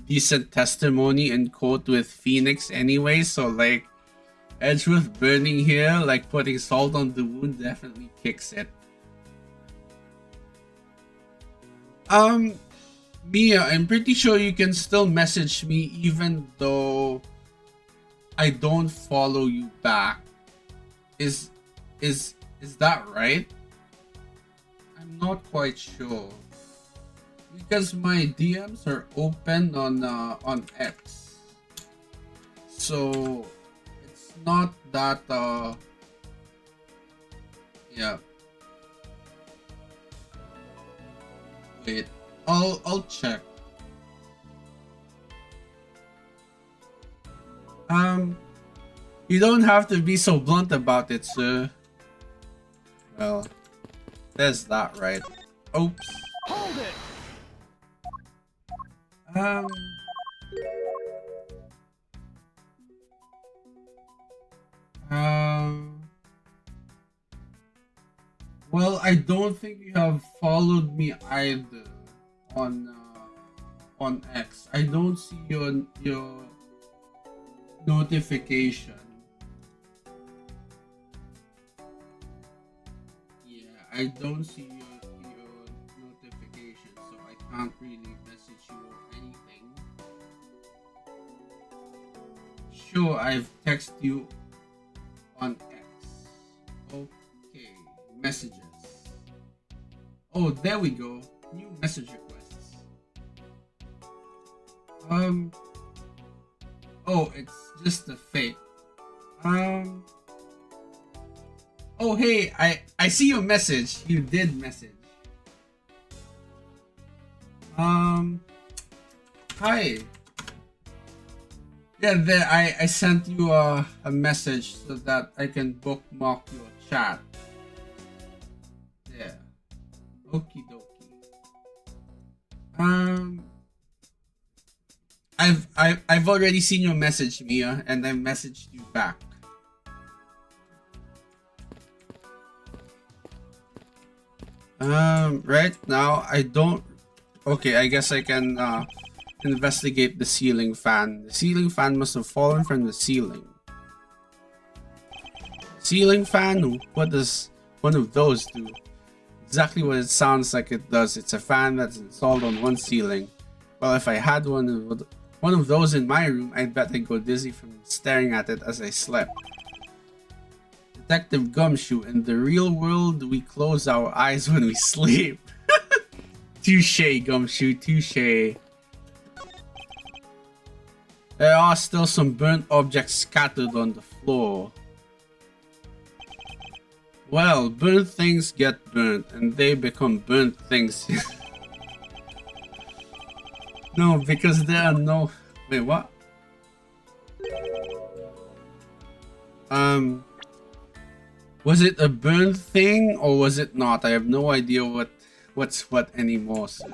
decent testimony in court with Phoenix anyway. So like Edgeworth burning here, like putting salt on the wound, definitely kicks it. Mia, I'm pretty sure you can still message me even though I don't follow you back. Is that right? I'm not quite sure because my DMs are open on X, so it's not that yeah. Wait, I'll check. You don't have to be so blunt about it, sir. Well, there's that, right? Oops. Hold it. Um. Well, I don't think you have followed me either on X. I don't see your notification. Yeah, I don't see your notification, so I can't really message you or anything. Sure, I've texted you on X. Okay, messages. Oh, there we go. New message requests. Oh, it's just a fake. Oh, hey, I see your message. You did message. Hi. Yeah, there, I sent you a message so that I can bookmark your chat. There. Okie dokie. I've already seen your message, Mia, and I messaged you back. Right now I don't. Okay, I guess I can investigate the ceiling fan. The ceiling fan must have fallen from the ceiling. Ceiling fan? What does one of those do? Exactly what it sounds like it does. It's a fan that's installed on one ceiling. Well, if I had one of those in my room, I'd bet I'd go dizzy from staring at it as I slept. Detective Gumshoe, in the real world, we close our eyes when we sleep. Touche, Gumshoe, touche. There are still some burnt objects scattered on the floor. Well, burnt things get burnt, and they become burnt things. No, because there are no... Wait, what? Was it a burnt thing, or was it not? I have no idea what's what anymore, sir.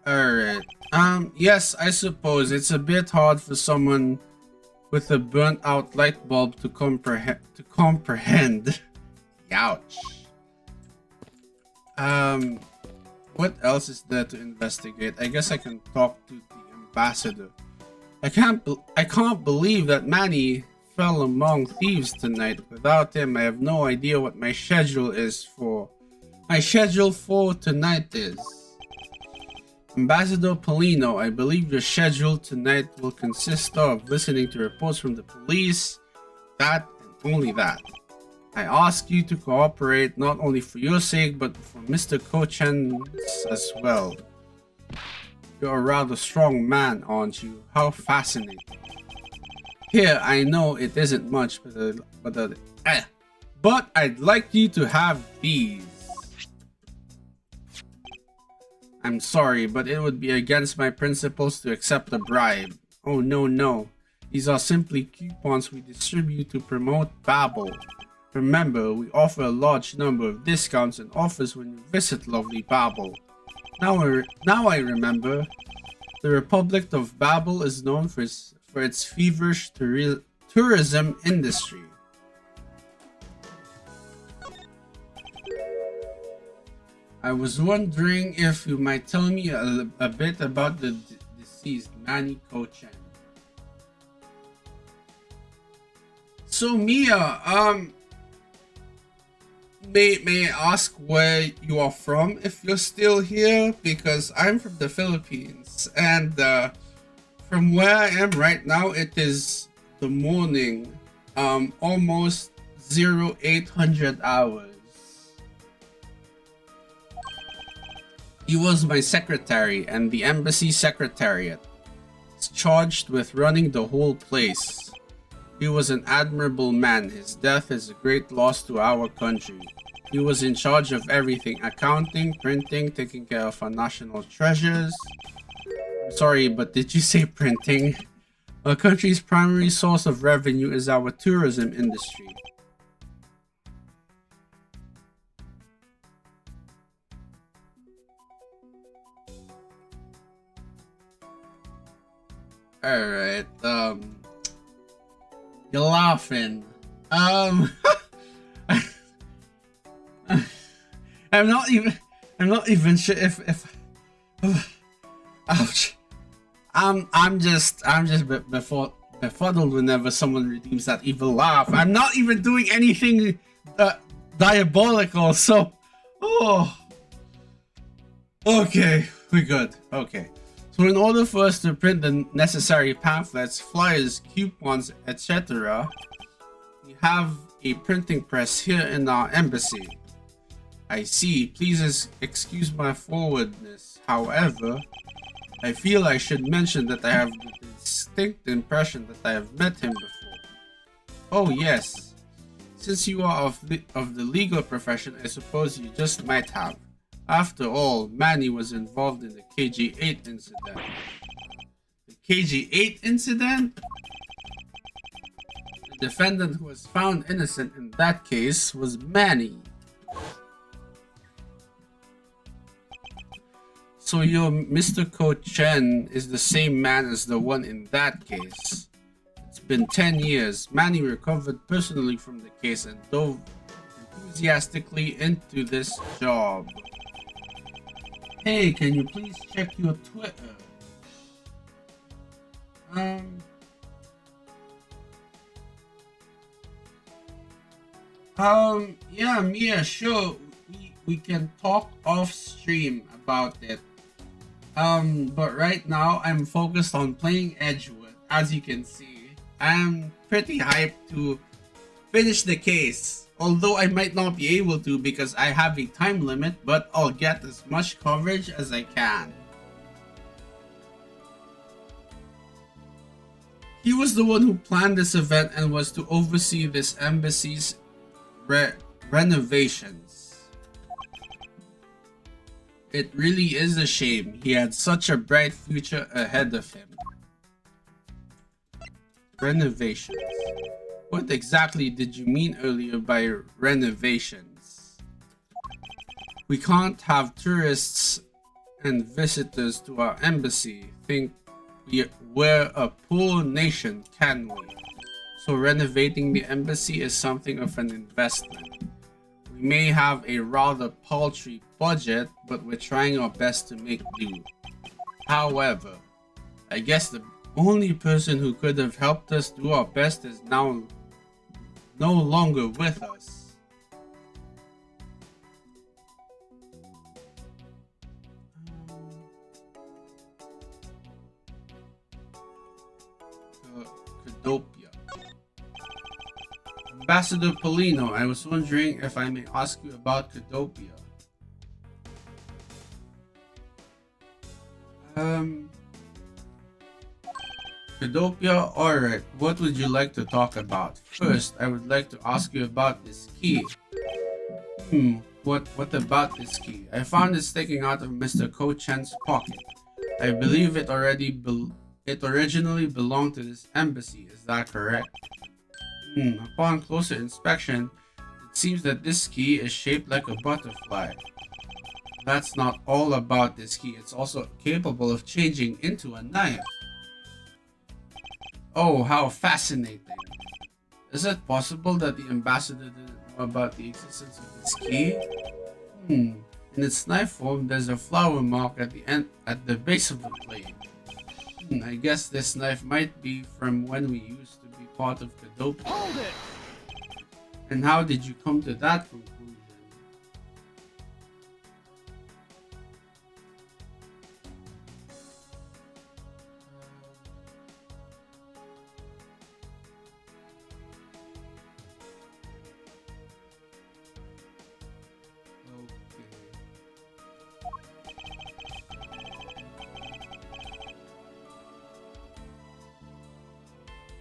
Alright. Yes, I suppose it's a bit hard for someone with a burnt out light bulb to comprehend. Ouch. What else is there to investigate? I guess I can talk to the ambassador. I can't believe that Manny fell among thieves tonight. Without him, I have no idea what my schedule is for. My schedule for tonight is... Ambassador Polino, I believe your schedule tonight will consist of listening to reports from the police, that and only that. I ask you to cooperate not only for your sake but for Mr. Kochan's as well. You're a rather strong man, aren't you? How fascinating. Here, I know it isn't much, but I'd like you to have these. I'm sorry, but it would be against my principles to accept a bribe. Oh no, no. These are simply coupons we distribute to promote Babel. Remember, we offer a large number of discounts and offers when you visit lovely Babel. Now I remember. The Republic of Babel is known for its feverish tourism industry. I was wondering if you might tell me a bit about the deceased Manny Ko-chen. So Mia, may I ask where you are from if you're still here? Because I'm from the Philippines, and from where I am right now, it is the morning, almost 0800 hours. He was my secretary and the embassy secretariat. He's charged with running the whole place. He was an admirable man. His death is a great loss to our country. He was in charge of everything: accounting, printing, taking care of our national treasures. I'm sorry, but did you say printing? Our country's primary source of revenue is our tourism industry. Alright, you're laughing. I'm not even sure if ouch. I'm just befuddled whenever someone redeems that evil laugh. I'm not even doing anything diabolical, so okay, we're good. Okay. So in order for us to print the necessary pamphlets, flyers, coupons, etc., we have a printing press here in our embassy. I see. Please excuse my forwardness. However, I feel I should mention that I have the distinct impression that I have met him before. Oh yes. Since you are of the legal profession, I suppose you just might have. After all, Manny was involved in the KG-8 incident. The KG-8 incident? The defendant who was found innocent in that case was Manny. So your Mr. Ko-chen is the same man as the one in that case. It's been 10 years. Manny recovered personally from the case and dove enthusiastically into this job. Hey, can you please check your Twitter? Yeah, Mia, sure. We can talk off stream about it. But right now I'm focused on playing Edgeworth. As you can see, I'm pretty hyped to finish the case. Although I might not be able to because I have a time limit, but I'll get as much coverage as I can. He was the one who planned this event and was to oversee this embassy's renovations. It really is a shame. He had such a bright future ahead of him. Renovations. What exactly did you mean earlier by renovations? We can't have tourists and visitors to our embassy think we're a poor nation, can we? So renovating the embassy is something of an investment. We may have a rather paltry budget, but we're trying our best to make do. However, I guess the only person who could have helped us do our best is now no longer with us. Cadopia. Ambassador Polino, I was wondering if I may ask you about Cadopia. Cadopia, alright, what would you like to talk about? First, I would like to ask you about this key. What about this key? I found it sticking out of Mr. Ko Chen's pocket. I believe it originally belonged to this embassy. Is that correct? Upon closer inspection, it seems that this key is shaped like a butterfly. That's not all about this key. It's also capable of changing into a knife. Oh, how fascinating. Is it possible that the ambassador didn't know about the existence of this key? In its knife form, there's a flower mark at the end, at the base of the blade. I guess this knife might be from when we used to be part of Kadopia. Hold it! And how did you come to that conclusion?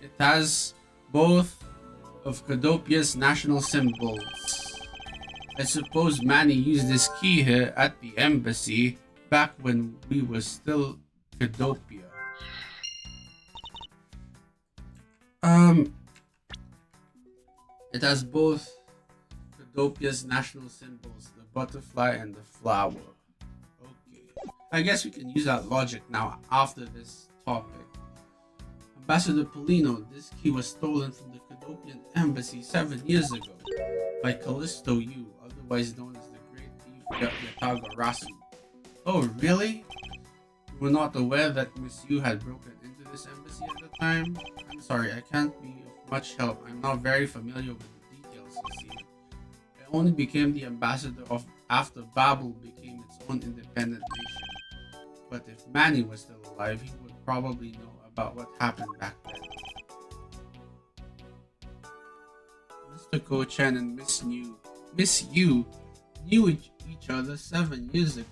It has both of Kadopia's national symbols. I suppose Manny used this key here at the embassy back when we were still Kadopia. It has both Kadopia's national symbols, the butterfly and the flower. Okay. I guess we can use that logic now after this topic. Ambassador Polino, this key was stolen from the Kadopian embassy 7 years ago by Callisto Yu, otherwise known as the Great Thief Yataga Rasu. Oh, really? You were not aware that Miss Yu had broken into this embassy at the time? I'm sorry, I can't be of much help. I'm not very familiar with the details, you see. I only became the ambassador after Babel became its own independent nation. But if Manny was still alive, he would probably know about what happened back then. Mr. Ko Chen and Miss Yu knew each other 7 years ago.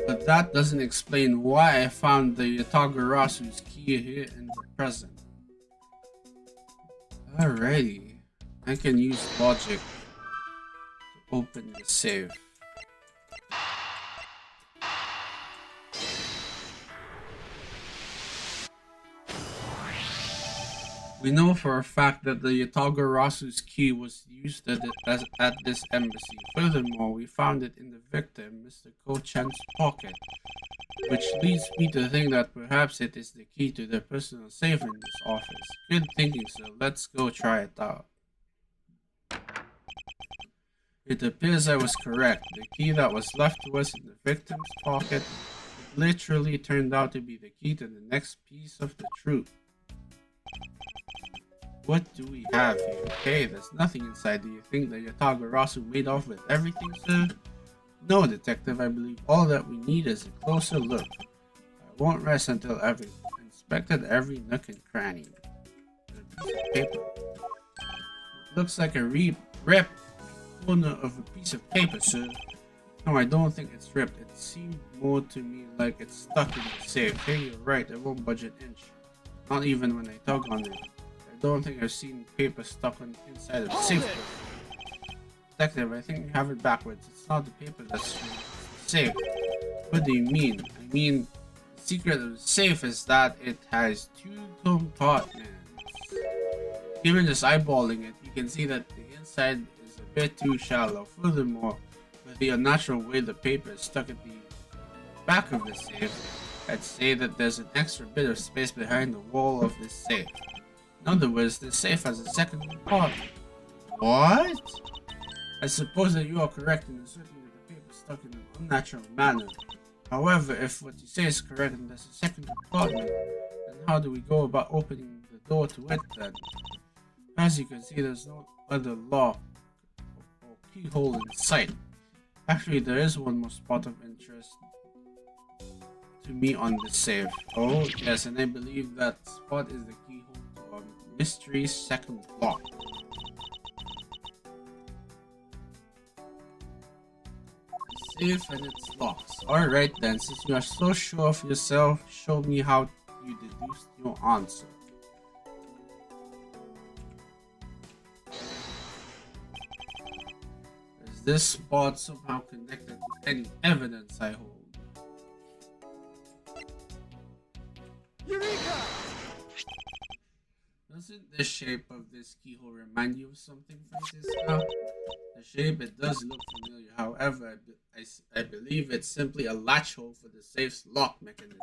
But that doesn't explain why I found the Yatagarasu's key here in the present. Alrighty. I can use logic to open the safe. We know for a fact that the Yatagarasu's key was used at this embassy. Furthermore, we found it in the victim, Mr. Ko Chan's pocket, which leads me to think that perhaps it is the key to the personal safe in this office. Good thinking, sir. Let's go try it out. It appears I was correct. The key that was left to us in the victim's pocket literally turned out to be the key to the next piece of the truth. What do we have here? Okay, there's nothing inside. Do you think that Yatagarasu made off with everything, sir? No, detective, I believe all that we need is a closer look. I won't rest until I've inspected every nook and cranny. A piece of paper. It looks like a ripped corner of a piece of paper, sir. No, I don't think it's ripped. It seemed more to me like it's stuck in the safe. Hey, you're right, I won't budge an inch. Not even when I tug on it. I don't think I've seen paper stuck on the inside of a safe before. Detective, I think you have it backwards. It's not the paper that's the safe. What do you mean? I mean, the secret of the safe is that it has two compartments. Even just eyeballing it, you can see that the inside is a bit too shallow. Furthermore, with the unnatural way the paper is stuck at the back of the safe, I'd say that there's an extra bit of space behind the wall of this safe. In other words, this safe has a second compartment. What? I suppose that you are correct in asserting that the paper is stuck in an unnatural manner. However, if what you say is correct and there's a second compartment, then how do we go about opening the door to it then? As you can see, there's no other lock or keyhole in sight. Actually, there is one more spot of interest to me on the safe. Oh, yes, and I believe that spot is the keyhole to a mystery second lock. safe and its locks. Alright then, since you are so sure of yourself, show me how you deduced your answer. Is this spot somehow connected to any evidence I hold? Eureka! Doesn't the shape of this keyhole remind you of something, Francisca? The shape, it does look familiar. However, I believe it's simply a latch hole for the safe's lock mechanism.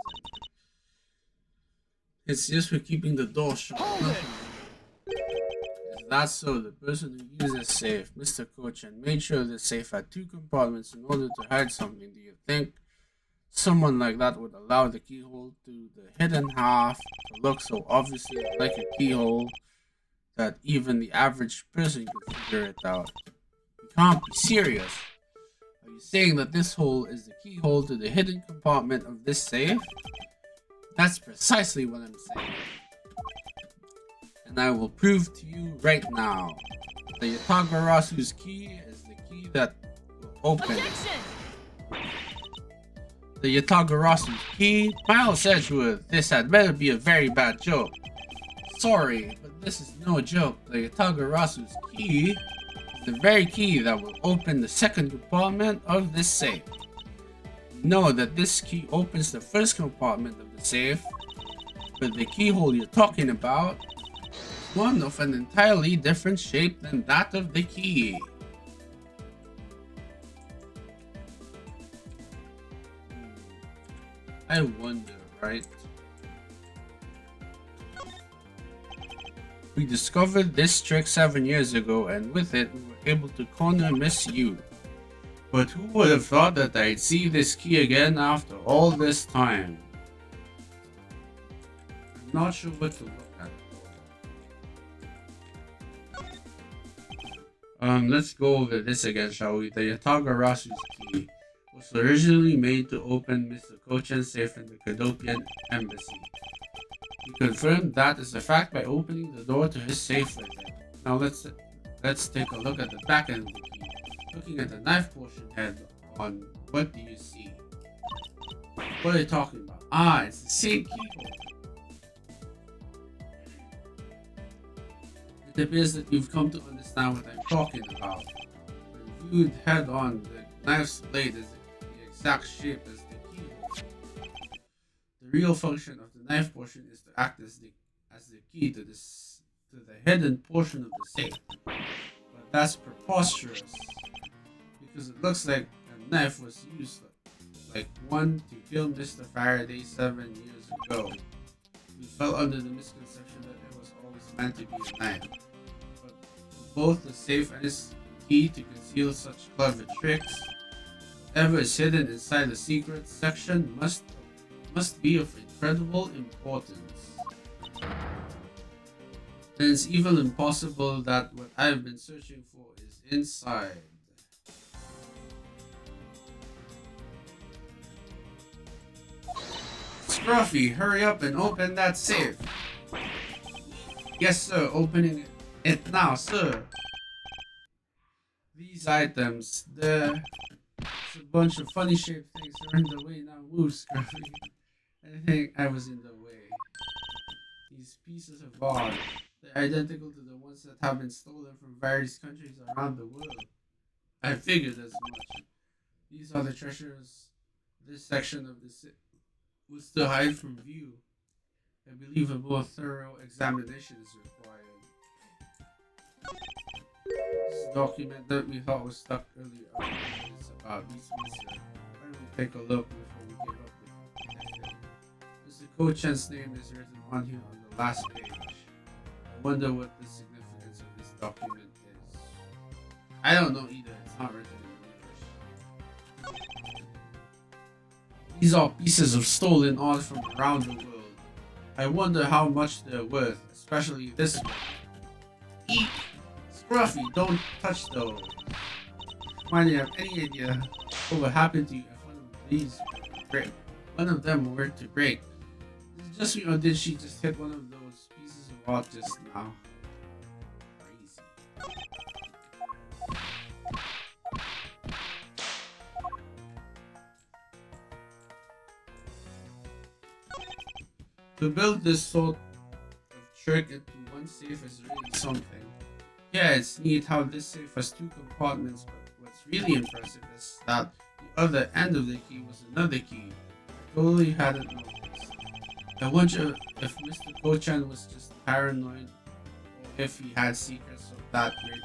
It's just for keeping the door shut. Is that so? The person who used the safe, Mr. Cochin, made sure the safe had 2 compartments in order to hide something. Do you think someone like that would allow the keyhole to the hidden half to look so obviously like a keyhole that even the average person could figure it out? You can't be serious. Are you saying that this hole is the keyhole to the hidden compartment of this safe? That's precisely what I'm saying. And I will prove to you right now. The Yatagarasu's key is the key that will open it. The Yatagarasu's key? Miles Edgeworth, this had better be a very bad joke. Sorry, but this is no joke. The Yatagarasu's key is the very key that will open the second compartment of this safe. Know that this key opens the first compartment of the safe, but the keyhole you're talking about is one of an entirely different shape than that of the key. I wonder, right? We discovered this trick 7 years ago, and with it we were able to corner Miss Yu. But who would have thought that I'd see this key again after all this time? I'm not sure what to look at. Let's go over this again, shall we? The Yatagarasu's key was originally made to open Mr. Kochen's safe in the Kadopian embassy. He confirmed that as a fact by opening the door to his safe with it. Now let's take a look at the back end of the key. Looking at the knife portion head on, what do you see? What are you talking about? Ah, it's the same keyhole. It appears that you've come to understand what I'm talking about. When viewed head on, the knife's blade is the exact shape as the keyhole. The real function of the knife portion is to act as the key to the hidden portion of the safe. But that's preposterous, because it looks like a knife was used like one to kill Mr. Faraday 7 years ago. We fell under the misconception that it was always meant to be a knife. But for both the safe and its key to conceal such clever tricks, whatever is hidden inside the secret section must be of incredible importance. And it's even impossible that what I've been searching for is inside. Scruffy, hurry up and open that safe. Yes, sir, opening it now, sir. These items, it's a bunch of funny shaped things are in the way now. Move, Scruffy. I think I was in the way. These pieces of art, they're identical to the ones that have been stolen from various countries around the world. I figured as much. These are the treasures this section of the city was to hide from view. I believe a more thorough examination is required. This document that we thought was stuck earlier on is about these pieces. Why don't we take a look before we give up the detective? Mr. Kochen's name is written on here on the last page. I wonder what the significance of this document is. I don't know either, it's not written in English. These are pieces of stolen art from around the world. I wonder how much they're worth, especially this one. Eek! Scruffy, don't touch those. Why do you have any idea what would happen to you if one of them were to break? Is it just me, or did she just hit one of those pieces of art just now? Crazy. To build this sort of trick into one safe is really something. Yeah, it's neat how this safe has two compartments, but what's really impressive is that the other end of the key was another key. I totally hadn't noticed. I wonder if Mr. Kochan was just paranoid or if he had secrets of that great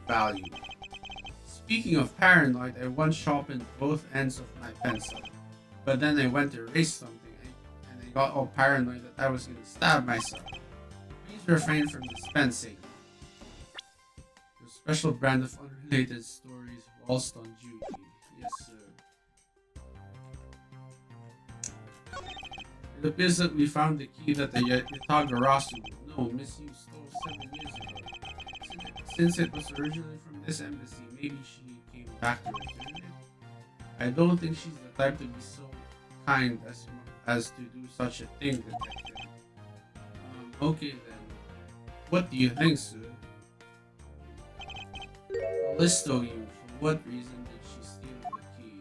value. Speaking of paranoid, I once sharpened both ends of my pencil, but then I went to erase something and I got all paranoid that I was going to stab myself. Please refrain from dispensing your special brand of unrelated stories whilst on duty. Yes, sir. It appears that we found the key that the Yatagarasu misused stole 7 years ago. Since it was originally from this embassy, maybe she came back to return it. I don't think she's the type to be so kind as to do such a thing, detective. Okay then. What do you think, sir? Callisto, you. For what reason did she steal the key?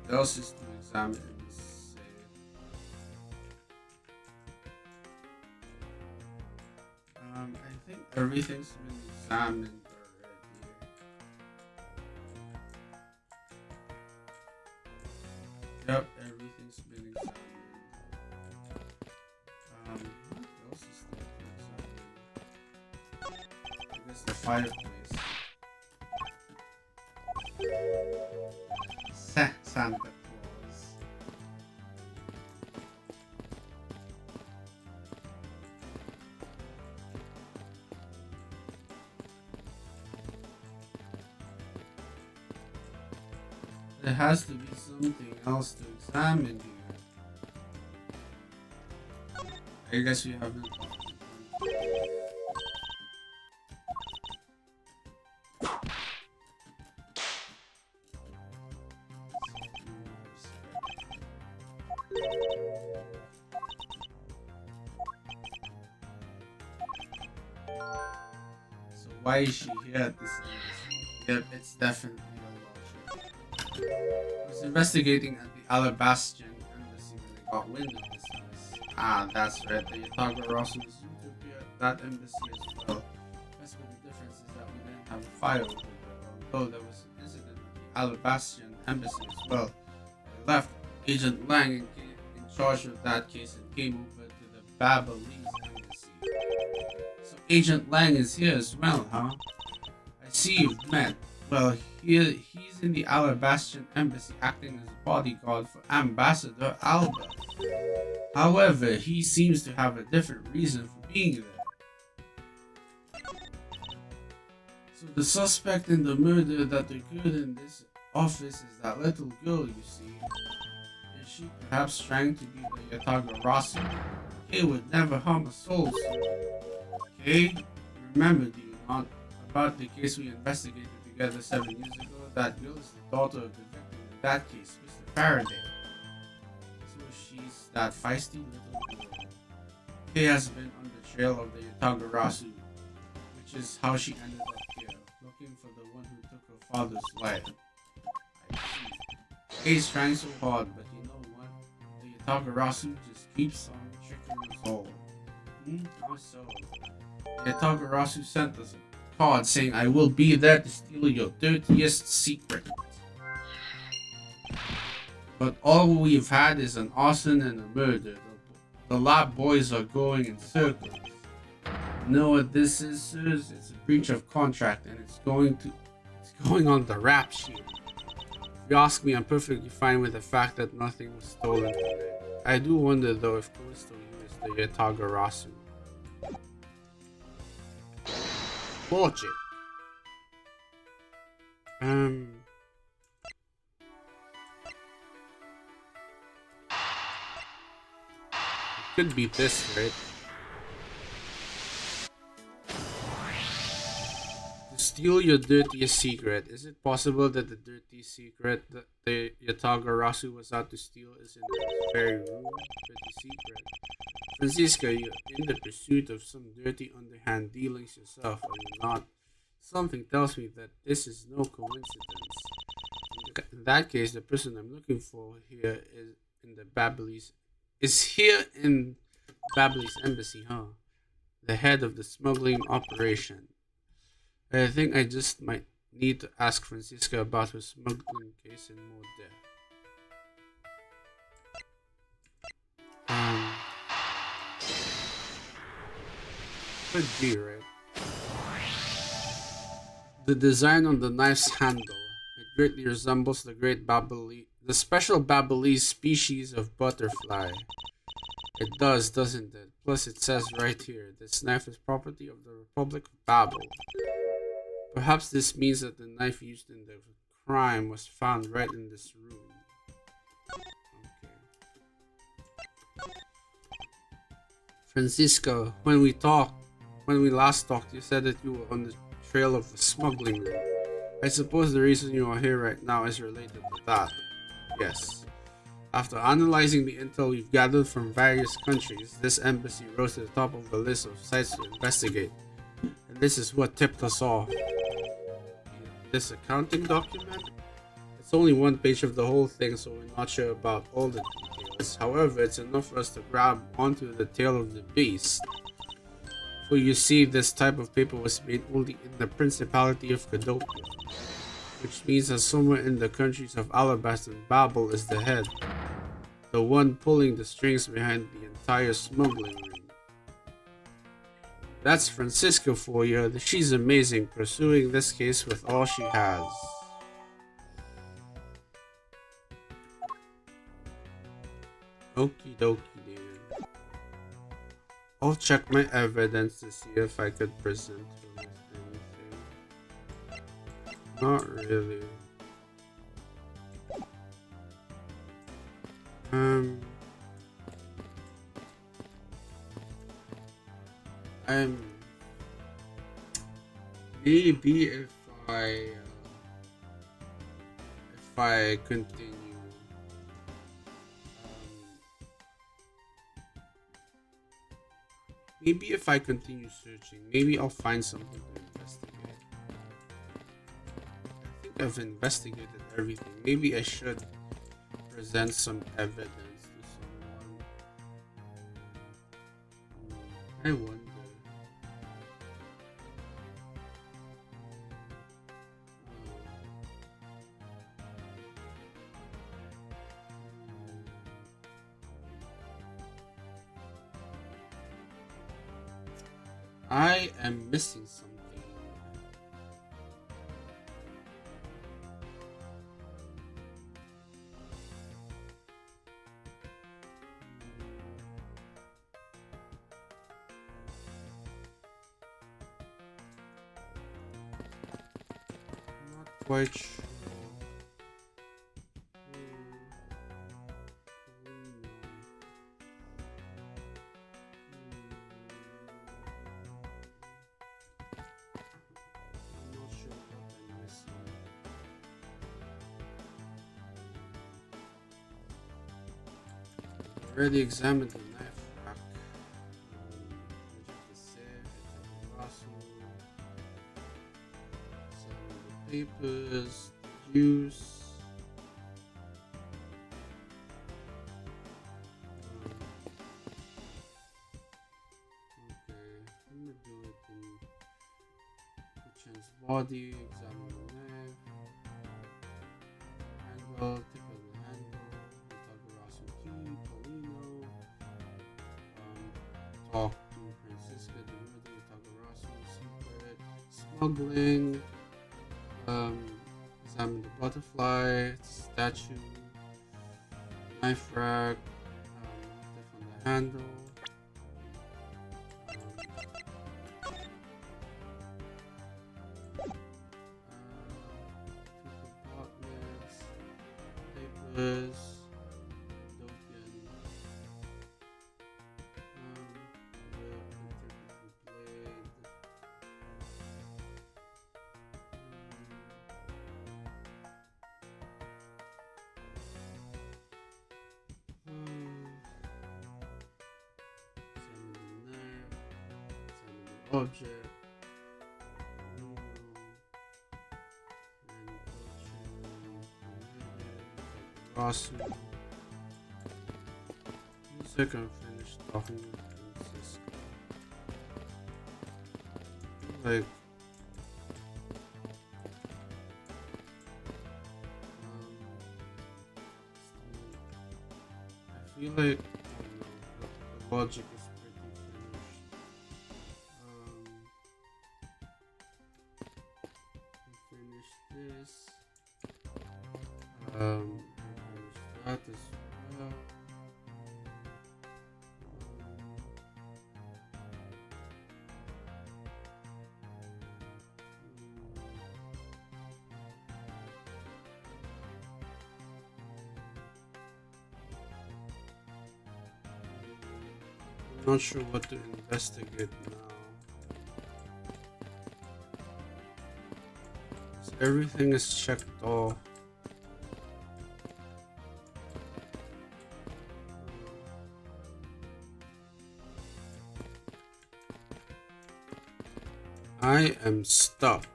What else is to examine in this safe? I think everything's been examined already. Yep, everything's been examined. What else is there to examine? I guess the fireplace. Santa Claus. There has to be something else to examine here. I guess we haven't. So why is she here at this embassy? Yep, it's definitely a logic. I was investigating at the Alabastian embassy when I got wind of this mess. Ah, that's right, the Yatagarasu was due to appear at that embassy as well. That's what the difference is that we didn't have a file over there, although there was an incident at the Alabastian embassy as well. I left Agent Lang in charge of that case and came over to the Babalese embassy. So Agent Lang is here as well, huh? I see you've met. Well, he's in the Alabastian embassy acting as a bodyguard for Ambassador Alba. However, he seems to have a different reason for being there. So the suspect in the murder that occurred in this office is that little girl you see. Is she perhaps trying to be the Yatagarasu? Kay would never harm a soul, sir. Kay, remember, do you not, about the case we investigated together 7 years ago? That girl is the daughter of the victim in that case, Mr. Faraday. So she's that feisty little girl. Kay has been on the trail of the Yatagarasu, which is how she ended up here, looking for the one who took her father's life. I see. Kay's trying so hard, but you know what? The Yatagarasu just keeps on tricking us all. How so? The Yatagarasu sent us a card saying, I will be there to steal your dirtiest secret. But all we've had is an arson and a murder. The lab boys are going in circles. You know what this is, sirs? It's a breach of contract and it's going on the rap sheet. If you ask me, I'm perfectly fine with the fact that nothing was stolen from it. I do wonder though if Callisto used the Yatagarasu. Logic. It could be this, right? To steal your dirtiest secret. Is it possible that the dirty secret that the Yatagarasu was out to steal is in this very room? Dirty secret. Francisca, you're in the pursuit of some dirty underhand dealings yourself, are you not? Something tells me that this is no coincidence. In that case, the person I'm looking for here is in the Babyliss is here in Babyliss embassy, huh? The head of the smuggling operation. I think I just might need to ask Francisca about her smuggling case in more depth. Um, could be right. The design on the knife's handle. It greatly resembles the special Babyliss species of butterfly. It does, doesn't it? Plus, it says right here, this knife is property of the Republic of Babel. Perhaps this means that the knife used in the crime was found right in this room. Okay. Francisco, when we last talked, you said that you were on the trail of a smuggling route. I suppose the reason you are here right now is related to that. Yes. After analyzing the intel we've gathered from various countries, this embassy rose to the top of the list of sites to investigate. And this is what tipped us off. This accounting document? It's only one page of the whole thing, so we're not sure about all the details. However, it's enough for us to grab onto the tail of the beast. For you see, this type of paper was made only in the Principality of Cappadocia, which means that somewhere in the countries of Alabasta and Babel is the head, the one pulling the strings behind the entire smuggling ring. That's Francisco for you. She's amazing, pursuing this case with all she has. Okie dokie, dude. I'll check my evidence to see if I could present her with anything. Not really. I'm maybe if I continue, maybe if I continue searching, maybe I'll find something to investigate. I think I've investigated everything. Maybe I should present some evidence to someone. I wonder. I am missing something. Not quite sure. Already examined the knife rack. Some papers, the juice. Okay, I'm gonna do it in Kuchen's body, examine the knife, angle, tip of the handle, talk to Francisca, the murder, Tagarasu, secret, smuggling, examine the butterfly, statue, knife rack, motif on the handle, two compartments, papers, object, Awesome. At least I can finish talking with Princess. Like, I feel like the logic is pretty finished. Finish this. Finish that as well. I'm not sure what to investigate now. Everything is checked off. I am stuck.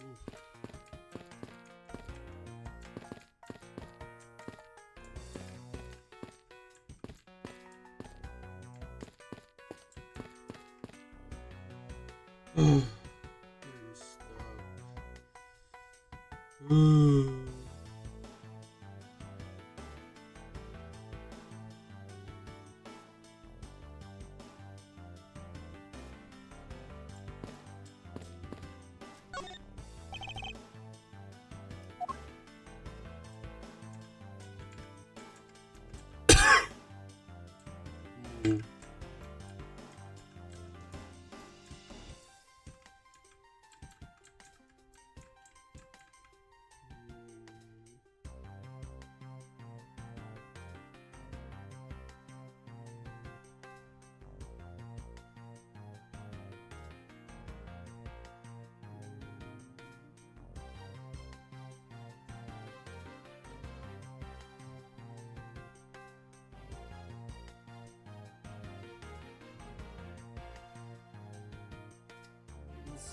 I'm stuck.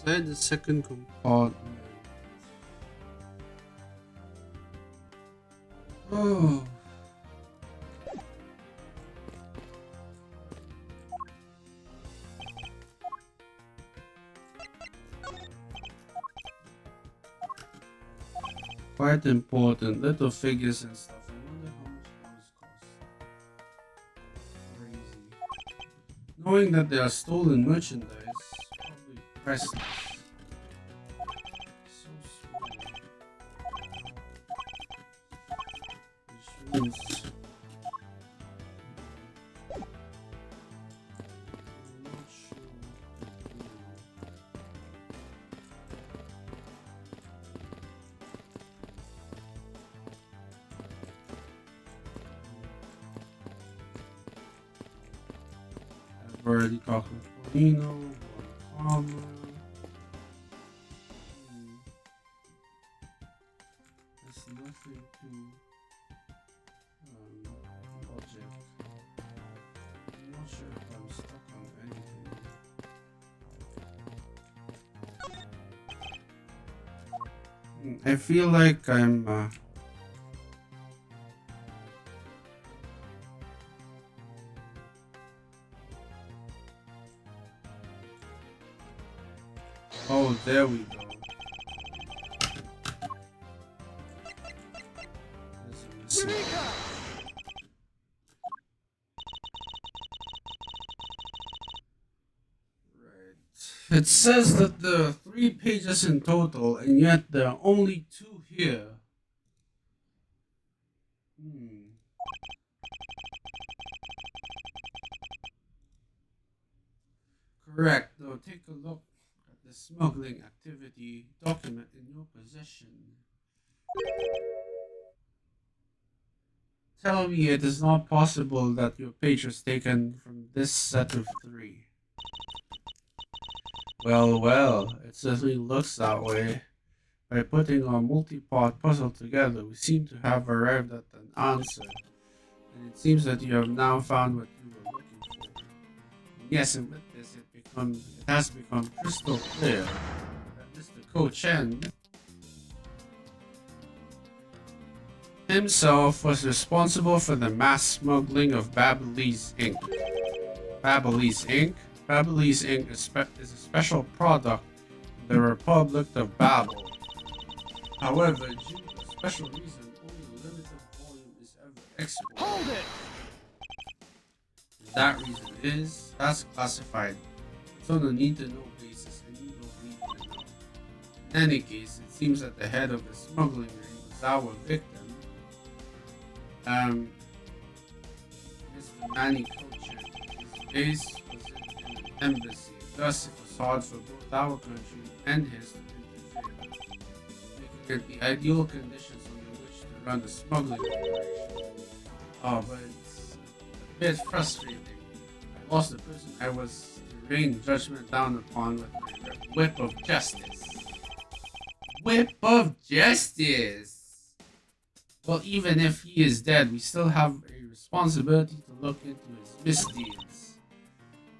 Inside the second compartment. Oh. Quite important. Little figures and stuff. I wonder how much those cost. Crazy. Knowing that they are stolen merchandise, probably priceless. So small. Which means I'm not sure what to do. I've already talked with Polino, one comma. There's nothing to logic. I'm not sure if I'm stuck on anything. I feel like I'm oh, there we go. There's a missing. Right. It says that there are 3 pages in total, and yet there are only 2 here. Correct. Though, take a look at the smuggling activity document in your possession. Tell me it is not possible that your page was taken from this set of 3. Well, it certainly looks that way. By putting our multi-part puzzle together, we seem to have arrived at an answer. And it seems that you have now found what you were looking for. And yes, and with this, it has become crystal clear that Mr. Ko Chen himself was responsible for the mass smuggling of Babyliss Inc. Babyliss Inc. Babyliss Inc. is a special product of the Republic of Babel. However, due to a special reason, only a limited volume is ever exported. Hold it! That reason is, that's classified. It's on a need-to-know basis, and you don't need to know. In any case, it seems that the head of the smuggling ring was our victim. Mr. Manny Cochin. His base was in an embassy, thus it was hard for both our country and his to interfere, making it the ideal conditions under which to run a smuggling operation. Oh, but it's a bit frustrating. I lost the person I was to rain judgment down upon with my whip of justice. Whip of justice! Well, even if he is dead, we still have a responsibility to look into his misdeeds.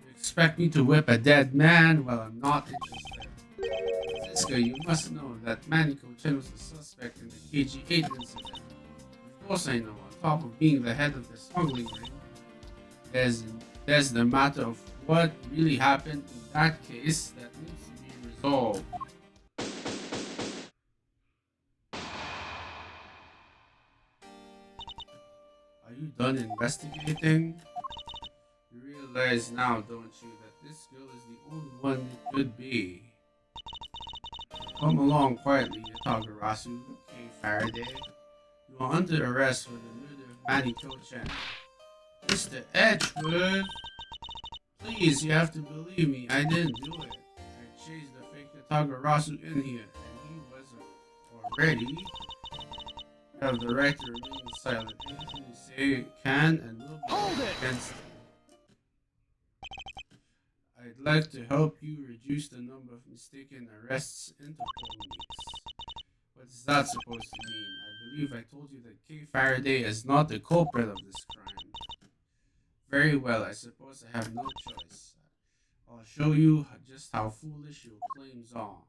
You expect me to whip a dead man? Well, I'm not interested. Francisco, you must know that Manny Cochin was the suspect in the KG-8 incident. Of course I know. On top of being the head of the smuggling ring, there's the matter of what really happened in that case that needs to be resolved. Are you done investigating? You realize now, don't you, that this girl is the only one it could be. Come along quietly, Yatagarasu, K. Faraday. You are under arrest for the murder of Manny Cochin. Mr. Edgeworth! Please, you have to believe me, I didn't do it. I chased the fake Yatagarasu in here, and he was already. You have the right to remain silent. Anything you say can and will be against it. I'd like to help you reduce the number of mistaken arrests Interpol makes. What is that supposed to mean? I believe I told you that K. Faraday is not the culprit of this crime. Very well, I suppose I have no choice. I'll show you just how foolish your claims are.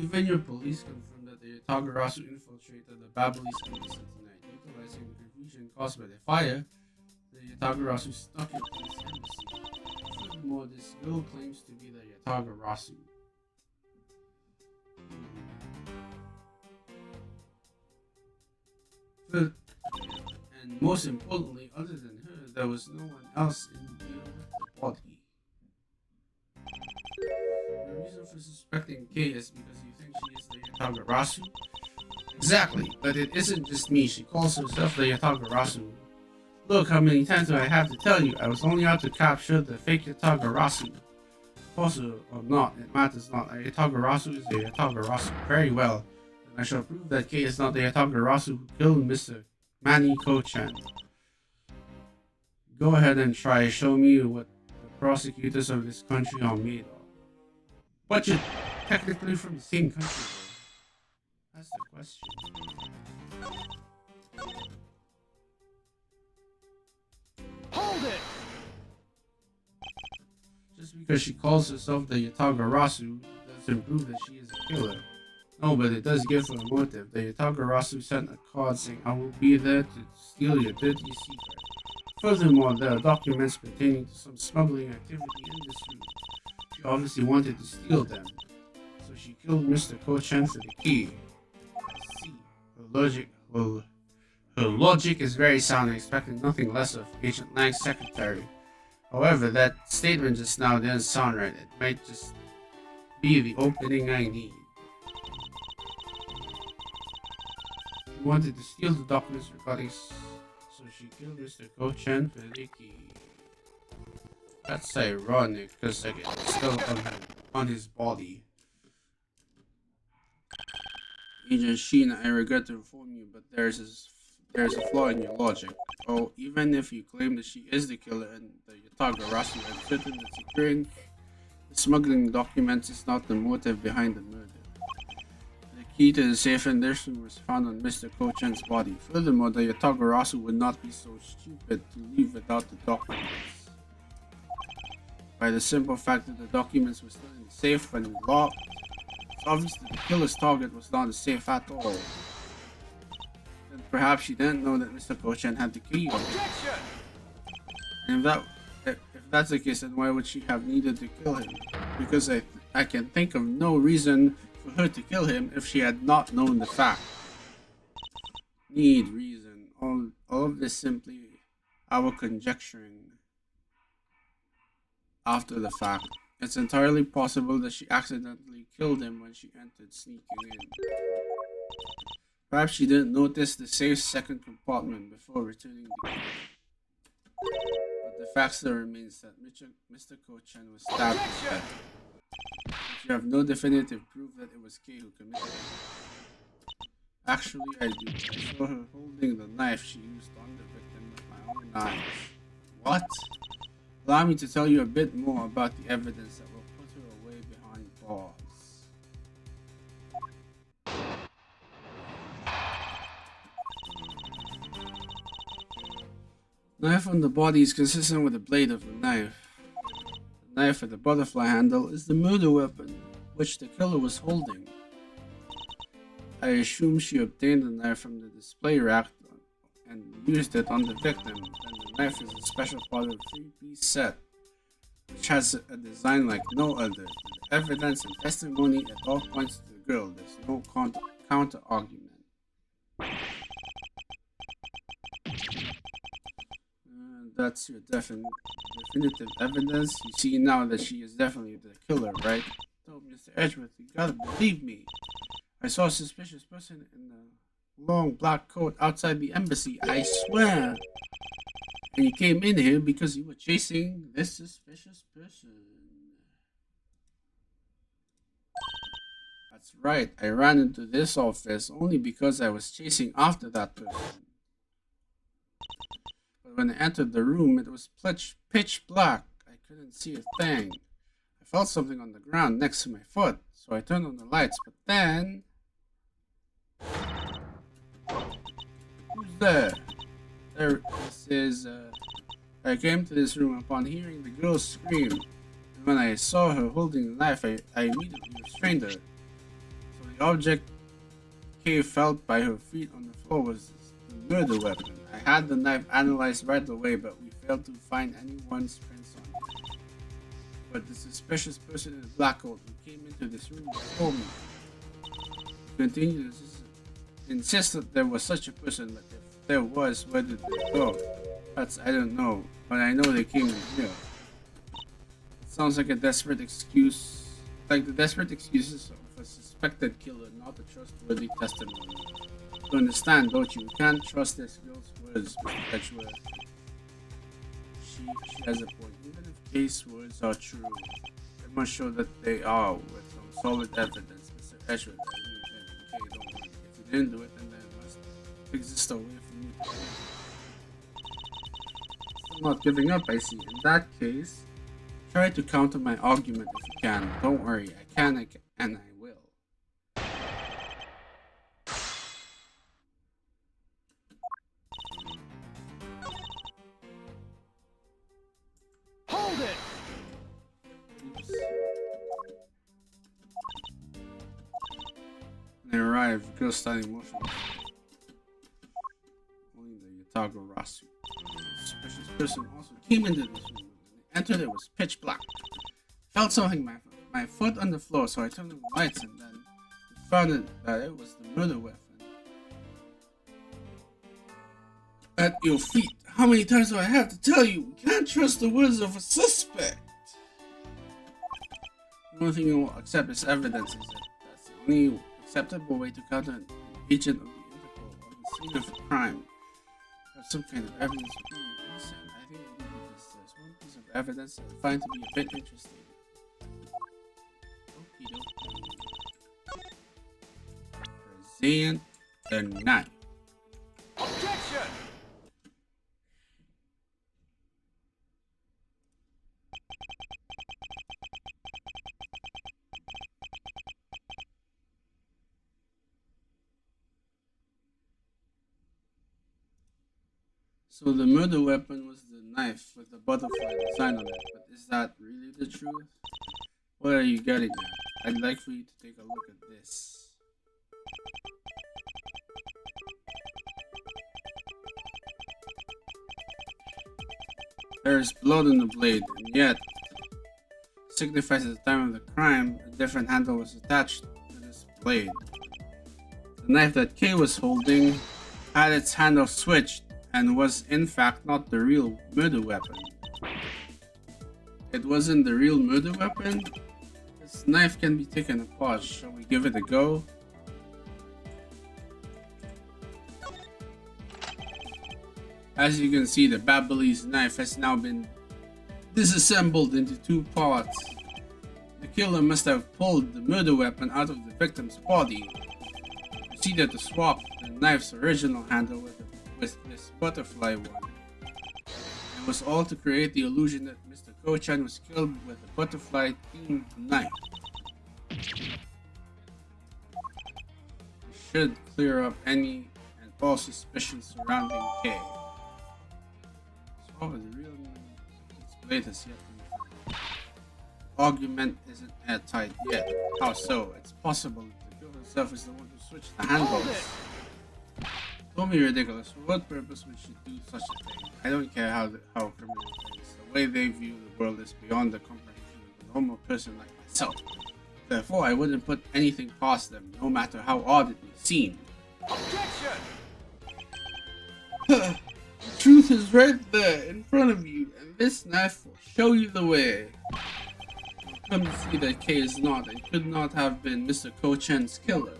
Even your police confirmed that the Yatagarasu infiltrated the Babyliss embassy tonight. Utilizing the confusion caused by the fire, the Yatagarasu snuck into this embassy. Furthermore, this girl claims to be the Yatagarasu. And most importantly, other than her, there was no one else in here with the body. The reason for suspecting Kay is because you think she is the Yatagarasu? Exactly, but it isn't just me. She calls herself the Yatagarasu. Look, how many times do I have to tell you? I was only out to capture the fake Yatagarasu. Also, or not, it matters not. A Yatagarasu is a Yatagarasu. Very well. Then I shall prove that Kay is not the Yatagarasu who killed Mr. Manny Cochin. Go ahead and try. Show me what the prosecutors of this country are made of. But you're technically from the same country. That's the question. Hold it! Just because she calls herself the Yatagarasu doesn't prove that she is a killer. No, but it does give her a motive. The Yatagarasu sent a card saying, I will be there to steal your dirty secret. Furthermore, there are documents pertaining to some smuggling activity in this room. She obviously wanted to steal them, so she killed Mr. Cochin for the key. I see. Her logic is very sound, expecting nothing less of Agent Lang's secretary. However, that statement just now didn't sound right. It might just be the opening I need. She wanted to steal the documents regarding, so she killed Mr. Cochin for the key. That's ironic, because like, it's still on his body. Agent Sheen, I regret to inform you, but there's a flaw in your logic. Oh, even if you claim that she is the killer and the Yatagarasu and certain that securing the smuggling documents is not the motive behind the murder. The key to the safe in this room was found on Mr. Cochin's body. Furthermore, the Yatagarasu would not be so stupid to leave without the documents. By the simple fact that the documents were still in the safe when locked, it's obvious that the killer's target was not the safe at all. Then perhaps she didn't know that Mr. Kochan had the key. Objection! And if that's the case, then why would she have needed to kill him? Because I can think of no reason for her to kill him if she had not known the fact. Need reason. All of this simply our conjecturing after the fact. It's entirely possible that she accidentally killed him when she entered sneaking in. Perhaps she didn't notice the safe second compartment before returning the key. But the fact still remains that Mr. Kochan was stabbed to death. But you have no definitive proof that it was Kay who committed it. Actually, I do. I saw her holding the knife she used on the victim with my own eyes. What? Allow me to tell you a bit more about the evidence that will put her away behind bars. Knife on the body is consistent with the blade of the knife. The knife with the butterfly handle is the murder weapon, which the killer was holding. I assume she obtained the knife from the display rack and used it on the victim. And the knife is a special part of a three-piece set, which has a design like no other. The evidence and testimony at all points to the girl. There's no counter argument. That's your definitive evidence. You see now that she is definitely the killer, right? Oh, Mr. Edgeworth, you gotta believe me. I saw a suspicious person in a long black coat outside the embassy. I swear. And you came in here because you were chasing this suspicious person. That's right. I ran into this office only because I was chasing after that person. But when I entered the room, it was pitch black. I couldn't see a thing. I felt something on the ground next to my foot, so I turned on the lights. But then... Who's there? I came to this room upon hearing the girl scream. And when I saw her holding the knife, I immediately restrained her. So the object Kay felt by her feet on the floor was the murder weapon. I had the knife analyzed right away, but we failed to find anyone's prints on it. But the suspicious person in the black coat who came into this room before me continued to insist that there was such a person, but if there was, where did they go? I don't know, but I know they came in here. It sounds like a desperate excuse, like the desperate excuses of a suspected killer, not a trustworthy testimony. You understand, don't you? You can't trust this girl's words, Mr. Edgeworth. She has a point. Even if Kay's words are true, it must show that they are with some solid evidence, Mr. Edgeworth. Okay, don't worry. If you didn't do it, then it must exist a way for me to do it. Still not giving up, I see. In that case, try to counter my argument if you can. Don't worry, I can and I will. Hold it! Oops. When I arrived, girl standing motionless. Only the Yatago Rasu. A suspicious person also came into this room. When they entered, it was pitch black. Felt something my foot on the floor, so I turned on the lights and then found that it was the murder weapon. At your feet. How many times do I have to tell you? We can't trust the words of a suspect. The only thing you will accept as evidence is that that's the only acceptable way to counter an agent of the Interpol on the scene of a crime. Have some kind of evidence of being innocent. I think there's one piece of evidence that I find to be a bit interesting. Present the knife. Objection! So the murder weapon was the knife with the butterfly design on it, but is that really the truth? What are you getting at? I'd like for you to take a look at this. There is blood on the blade, and yet signifies at the time of the crime, a different handle was attached to this blade. The knife that Kay was holding had its handle switched and was in fact not the real murder weapon. It wasn't the real murder weapon? This knife can be taken apart. Shall we give it a go? As you can see, the Babyliss knife has now been disassembled into two parts. The killer must have pulled the murder weapon out of the victim's body. Proceeded to swap the knife's original handle with this butterfly one. It was all to create the illusion that Mr. Kochan was killed with a butterfly-themed knife. This should clear up any and all suspicions surrounding Kay. So the real this blade has yet to be found. The argument isn't airtight yet. How so? It's possible that the girl herself is the one who switched the handles. Don't be ridiculous. For what purpose would she do such a thing? I don't care how criminal thinks. The way they view the world is beyond the comprehension of a normal person like myself. Therefore, I wouldn't put anything past them, no matter how odd it may seem. Objection! The truth is right there, in front of you, and this knife will show you the way. You'll come to see that Kay is not and could not have been Mr. Kochan's killer.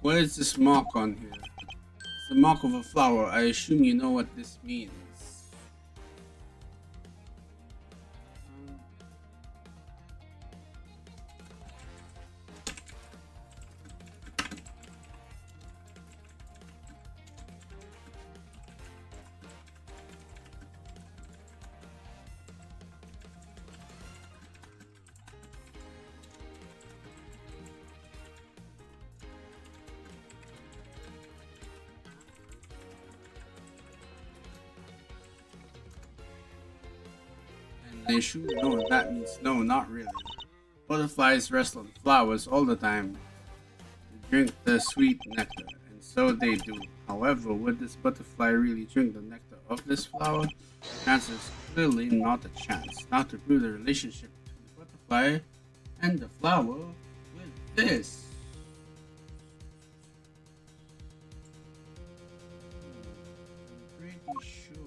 What is this mark on here? It's the mark of a flower. I assume you know what this means. I assume you know what that means. No, not really. Butterflies rest on flowers all the time to drink the sweet nectar, and so they do. However, would this butterfly really drink the nectar of this flower? The answer is clearly not a chance. Now to prove the relationship between the butterfly and the flower with this. I'm pretty sure.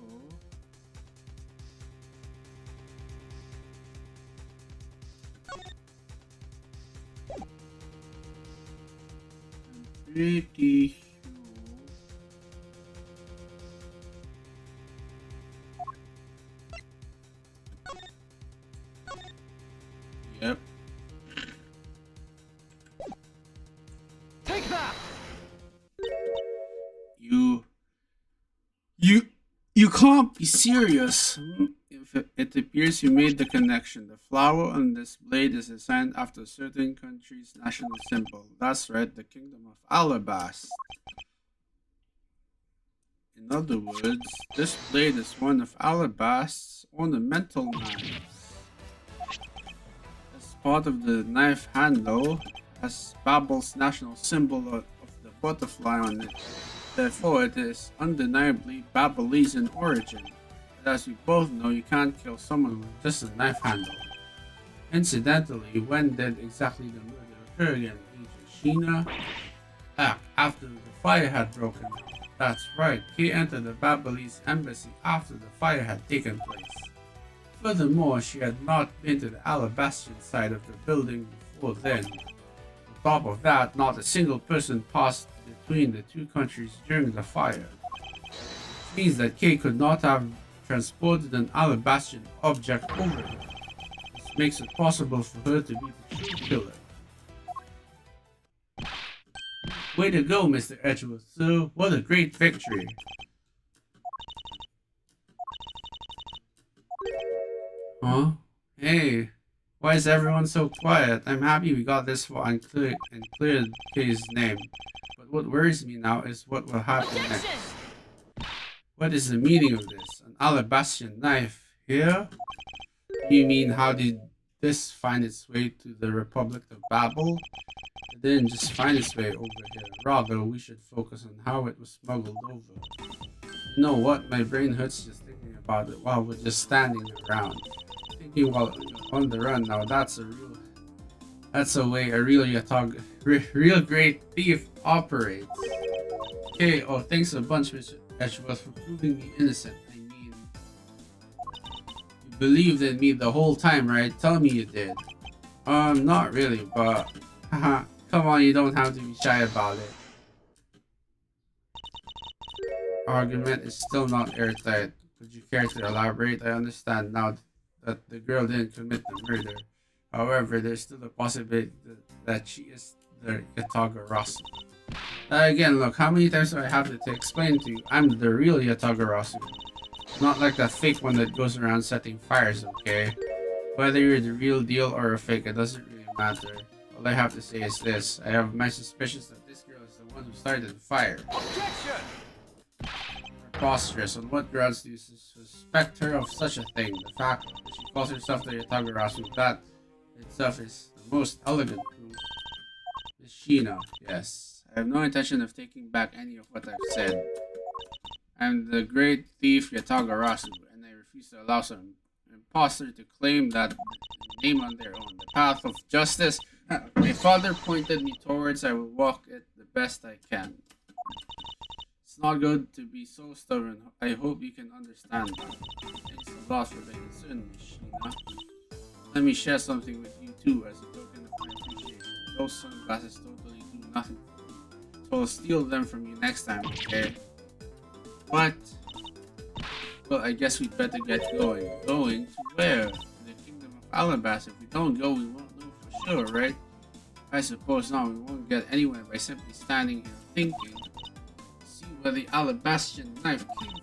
Pretty sure. Yep. Take that! You can't be serious. If it appears you made the connection. The flower on this blade is assigned after a certain country's national symbol. That's right, the Kingdom of Alabast. In other words, this blade is one of Alabast's ornamental knives. As part of the knife handle, has Babel's national symbol of the butterfly on it. Therefore, it is undeniably Babyliss in origin. But as we both know, you can't kill someone with just a knife handle. Incidentally, when did exactly the murder occur again, Agent Sheena? After the fire had broken out. That's right, he entered the Babyliss embassy after the fire had taken place. Furthermore, she had not been to the Alabastian side of the building before then. On top of that, not a single person passed between the two countries during the fire. means that Kay could not have transported an Alabastrian object over here. This makes it possible for her to be the true killer. Way to go, Mr. Edgeworth, sir. What a great victory. Huh? Hey, why is everyone so quiet? I'm happy we got this far and cleared Kay's name. But what worries me now is what will happen next. What is the meaning of this? An Alabastrian knife here? You mean how did this find its way to the Republic of Babel? It didn't just find its way over here. Rather, we should focus on how it was smuggled over. You know what? My brain hurts just thinking about it while we're just standing around. Thinking while on the run. Now that's a way a real great thief operates. Okay, oh thanks a bunch, Mr. Edgeworth, for proving me innocent. I mean, you believed in me the whole time, right? Tell me you did. Not really, but haha, come on, you don't have to be shy about it. Argument is still not airtight. Would you care to elaborate? I understand now that the girl didn't commit the murder. However, there's still a possibility that she is the Yatagarasu. Again, look, how many times do I have to explain to you? I'm the real Yatagarasu. Not like the fake one that goes around setting fires, okay? Whether you're the real deal or a fake, it doesn't really matter. All I have to say is this. I have my suspicions that this girl is the one who started the fire. Objection! Preposterous. On what grounds do you suspect her of such a thing? The fact that she calls herself the Yatagarasu, that itself is the most elegant proof. Miss Sheena, yes. I have no intention of taking back any of what I've said. I'm the great thief Yatagarasu, and I refuse to allow some imposter to claim that name on their own. The path of justice my father pointed me towards, I will walk it the best I can. It's not good to be so stubborn. I hope you can understand that. Thanks a lot for the concern, Miss Sheena. Let me share something with you too as a token of my appreciation. Those sunglasses totally do nothing for me. So I'll steal them from you next time, okay? What? Well, I guess we'd better get going. Going to where? To the Kingdom of Alabas. If we don't go, we won't know for sure, right? I suppose not. We won't get anywhere by simply standing here thinking. See where the Alabastrian knife came from.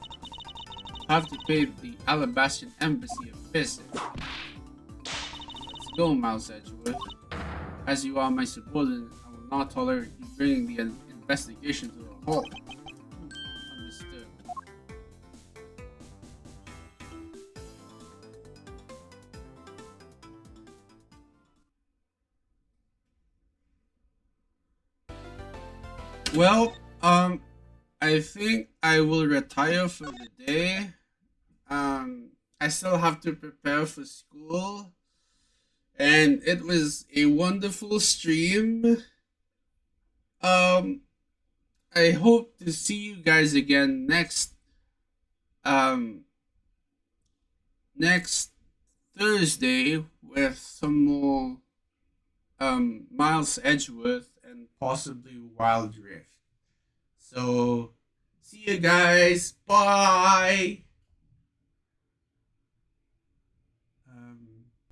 Have to pay the Alabastrian embassy a visit. Let's go, Miles Edgeworth. As you are my subordinate, I will not tolerate you bringing the investigation to a halt. Understood. Well, I think I will retire for the day. I still have to prepare for school. And it was a wonderful stream. I hope to see you guys again next Thursday with some more Miles Edgeworth and possibly Wild Rift. So see you guys. Bye.